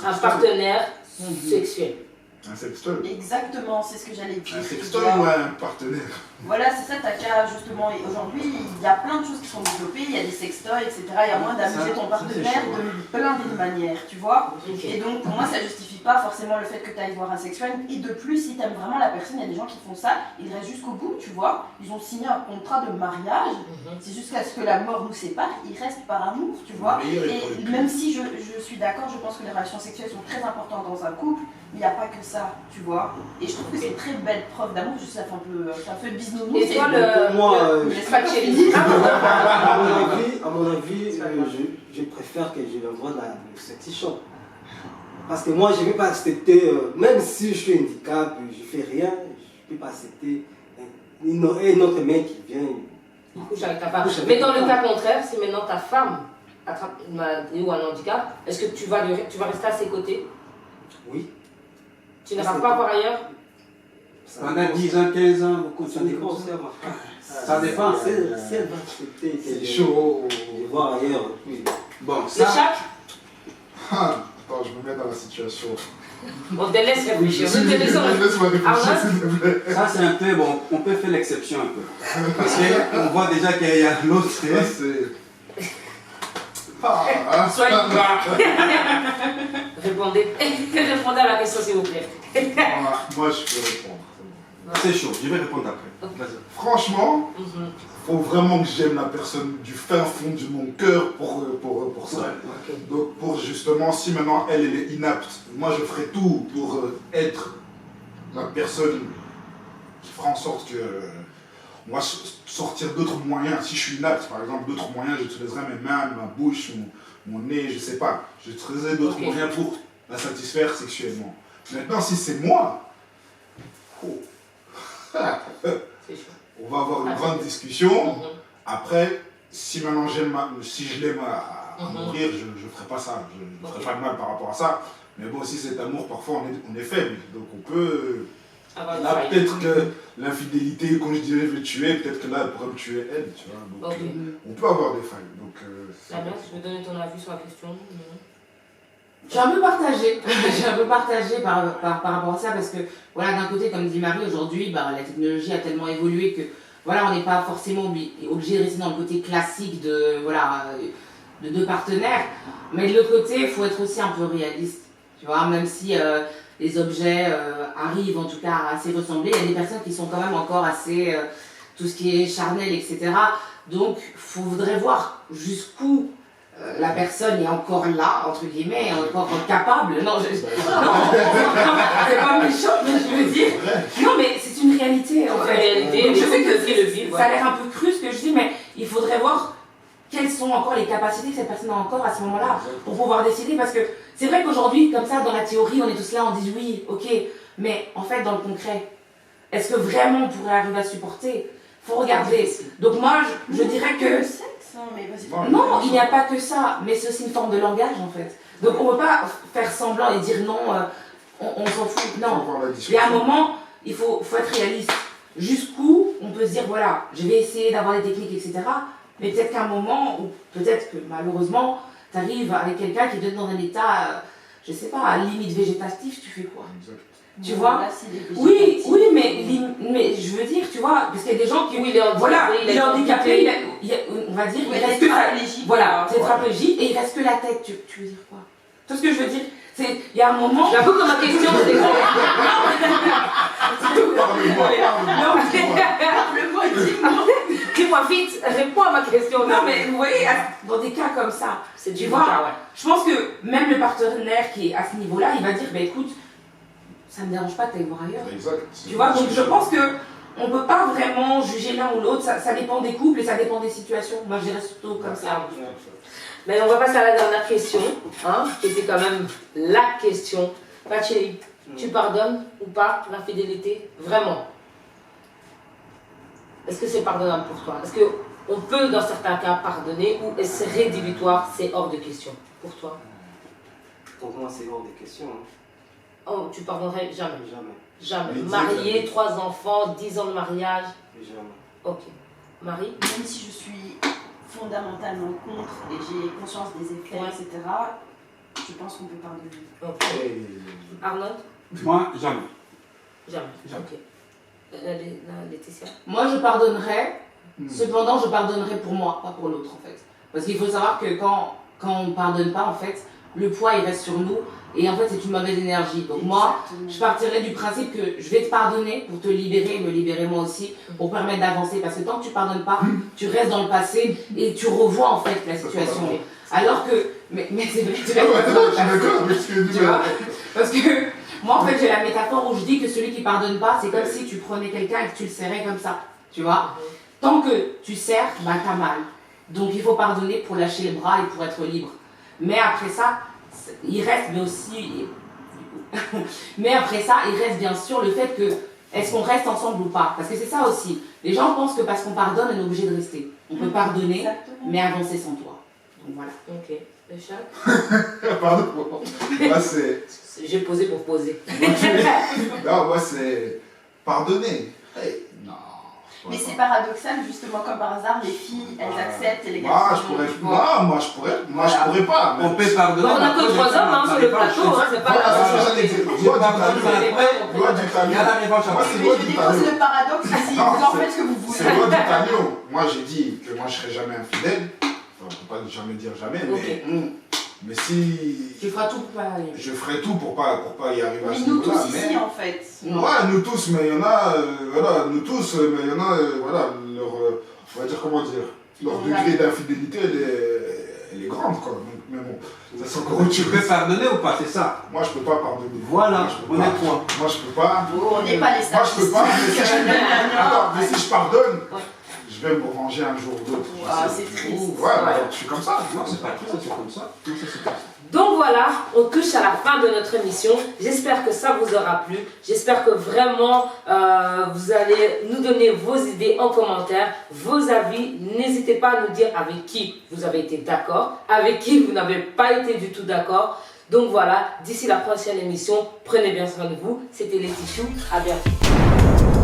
Un partenaire sexuel. Un sextoy. Exactement, c'est ce que j'allais dire. Un sextoy ou un partenaire? Voilà, c'est ça, t'as qu'à justement. Et aujourd'hui, il y a plein de choses qui sont développées, il y a des sextoys, etc. Il y a moyen d'amuser ton partenaire de plein de manières, tu vois. Et donc, pour moi, ça justifie pas forcément le fait que tu ailles voir un sex friend. Et de plus, si t'aimes vraiment la personne, il y a des gens qui font ça, ils restent jusqu'au bout, tu vois. Ils ont signé un contrat de mariage, c'est jusqu'à ce que la mort nous sépare, ils restent par amour, tu vois. Et même si je suis d'accord, je pense que les relations sexuelles sont très importantes dans un couple, mais il n'y a pas que ça, tu vois. Et je trouve que c'est une très belle preuve d'amour, je sais, ça fait un peu bisounours. Et toi, Pour moi, Laisse-moi finir. à mon avis, je préfère que je l'envoie dans le sexy shop. Parce que moi, je ne vais pas accepter, même si je suis handicap, je ne fais rien, je ne peux pas accepter un autre mec qui vient. Il couche avec ta femme. Mais dans le cas contraire, si maintenant ta femme attrape une maladie ou un handicap, est-ce que tu vas rester à ses côtés? Oui. Tu n'iras pas voir ailleurs? Pendant 10 ans, 15 ans, vous Ça continuez dépend comme aussi ça. à ma femme. Ça dépend. Si elle va accepter C'est chaud. de voir ailleurs, oui. Bon, Le ça. chat, Attends, je me mets dans la situation. on te laisse réfléchir. Nous te laissons réfléchir. Laisse-moi réfléchir, Arnaud? s'il te plaît. Ça, c'est un peu, bon, on peut faire l'exception un peu. Parce qu'on voit déjà qu'il y a l'autre. Ça, c'est... Ah, Soyez pas. Répondez. Répondez à la question, s'il vous plaît. moi, je peux répondre. C'est chaud, je vais répondre après. Vas-y. Franchement, faut vraiment que j'aime la personne du fin fond de mon cœur pour ça. Ouais. Donc pour justement, si maintenant elle est inapte, moi je ferai tout pour être la personne qui fera en sorte que on va sortir d'autres moyens. Si je suis inapte, par exemple, d'autres moyens, j'utiliserai mes mains, ma bouche, mon nez, je sais pas. J'utiliserai d'autres moyens pour la satisfaire sexuellement. Maintenant, si c'est moi, on va avoir une grande discussion. Après, si maintenant si je l'aime à mourir, je ne ferai pas ça. Je ne ferai pas de mal par rapport à ça. Mais bon, si cet amour, parfois, on est faible. Donc on peut... Là, peut-être que l'infidélité, quand je dirais je vais tuer, peut-être que là, elle pourrait me tuer elle, tu vois. Donc, on peut avoir des failles. Donc, La mère, tu veux donner ton avis sur la question? Je suis un peu partagée. Je suis un peu partagée par rapport à ça parce que, voilà, d'un côté, comme dit Marie, aujourd'hui, la technologie a tellement évolué que, voilà, on n'est pas forcément obligé de rester dans le côté classique de deux partenaires. Mais de l'autre côté, il faut être aussi un peu réaliste. Tu vois, même si les objets arrivent en tout cas à assez ressembler, il y a des personnes qui sont quand même encore assez, tout ce qui est charnel, etc. Donc, il faudrait voir jusqu'où la personne est encore là, entre guillemets, encore capable. Non, c'est pas méchant, mais je veux dire. Non, mais c'est une réalité, en fait. Réalité, je sais que le vivre, ça a l'air un peu cru ce que je dis, mais il faudrait voir quelles sont encore les capacités que cette personne a encore à ce moment-là pour pouvoir décider. Parce que c'est vrai qu'aujourd'hui, comme ça, dans la théorie, on est tous là, on dit oui, ok, mais en fait, dans le concret, est-ce que vraiment on pourrait arriver à supporter? Faut regarder. Donc moi, je dirais que... Non, il n'y a pas que ça, mais c'est aussi une forme de langage en fait. Donc on ne peut pas faire semblant et dire non, on s'en fout. Non, il y a un moment, il faut être réaliste. Jusqu'où on peut se dire voilà, je vais essayer d'avoir des techniques, etc. Mais peut-être qu'à un moment, ou peut-être que malheureusement, tu arrives avec quelqu'un qui est dans un état, je sais pas, à limite végétatif, tu fais quoi? Tu vois? Oui, mais je veux dire, tu vois, parce qu'il y a des gens qui, il est handicapé, on va dire, il reste que tétraplégique. Voilà, tétraplégique, et il reste que la tête. Tu veux dire quoi? Tout ce que je veux dire, c'est, il y a un moment. J'avoue que ma question, c'est dis-moi vite, réponds à ma question. Non, mais vous voyez, dans des cas comme ça, tu vois, je pense que même le partenaire qui est à ce niveau-là, il va dire, écoute, ça me dérange pas de t'aller voir ailleurs. Exact. Tu vois, donc je pense que on peut pas vraiment juger l'un ou l'autre, ça dépend des couples et ça dépend des situations. Moi je dirais surtout comme ça. Mais on va passer à la dernière question, qui était quand même la question. Pacheli, tu pardonnes ou pas l'infidélité? Vraiment? Est-ce que c'est pardonnable pour toi? Est-ce qu'on peut dans certains cas pardonner ou est-ce que c'est rédhibitoire, c'est hors de question pour toi? Pour moi c'est hors de question. Oh, tu pardonnerais jamais? Jamais. Jamais. Marié, 3 enfants, 10 ans de mariage? Jamais. Ok. Marie? Même si je suis fondamentalement contre et j'ai conscience des effets, etc., je pense qu'on peut pardonner. Ok. Arnaud? Moi, jamais. Jamais. Ok. Laetitia? Moi je pardonnerais, cependant je pardonnerais pour moi, pas pour l'autre en fait. Parce qu'il faut savoir que quand on ne pardonne pas, en fait, le poids il reste sur nous. Et en fait, c'est une mauvaise énergie. Donc moi, je partirais du principe que je vais te pardonner pour te libérer et me libérer moi aussi, pour permettre d'avancer. Parce que tant que tu ne pardonnes pas, tu restes dans le passé et tu revois en fait la situation. Alors que... Mais c'est vrai, tu vois. Parce que moi, en fait, j'ai la métaphore où je dis que celui qui ne pardonne pas, c'est comme si tu prenais quelqu'un et que tu le serrais comme ça. Tu vois. Tant que tu serres, t'as mal. Donc il faut pardonner pour lâcher les bras et pour être libre. Mais après ça... il reste mais aussi mais après ça il reste bien sûr le fait que est-ce qu'on reste ensemble ou pas, parce que c'est ça aussi, les gens pensent que parce qu'on pardonne on est obligé de rester, on peut pardonner. Exactement. Mais avancer sans toi, donc voilà. Ok. Le chat? Pardon. Moi c'est... J'ai posé pour poser. Non, moi c'est... Pardonner. Hey, non. Mais c'est paradoxal, justement, comme par hasard, les filles, elles acceptent et les Moi, garçons. je pourrais pas. On peut pardonner. On n'a que 3 hommes sur le plateau, c'est pas la Il y a la revanche à Mais je dépose le paradoxe aussi, vous en faites ce que vous voulez. C'est loi du talion. Moi, j'ai dit que moi, je serai jamais infidèle. Enfin, on ne peut pas jamais dire jamais, mais si... Tu feras tout pour pas y arriver. Je ferai tout pour pas y arriver à ce Nous niveau-là. tous ici, en fait. Ouais, nous tous, mais il y en a, nous tous, mais il y en a, leur, on va dire, comment dire, leur degré d'infidélité, elle est grande, quoi. Donc, mais bon, ça c'est encore autre chose. Tu peux pardonner ou pas, c'est ça? Moi, je peux pas pardonner. Voilà, on est trois. Moi, je peux pas. On n'est pas les Moi, je peux pas, mais si je pardonne, Ouais. je vais me venger un jour ou l'autre. Ah, c'est triste. Ouais, bah, je suis comme ça. Non, c'est pas triste, c'est comme ça. Non, ça, c'est comme ça. Donc voilà, on touche à la fin de notre émission. J'espère que ça vous aura plu. J'espère que vraiment vous allez nous donner vos idées en commentaire, vos avis. N'hésitez pas à nous dire avec qui vous avez été d'accord, avec qui vous n'avez pas été du tout d'accord. Donc voilà, d'ici la prochaine émission, prenez bien soin de vous. C'était les Tichous. À bientôt.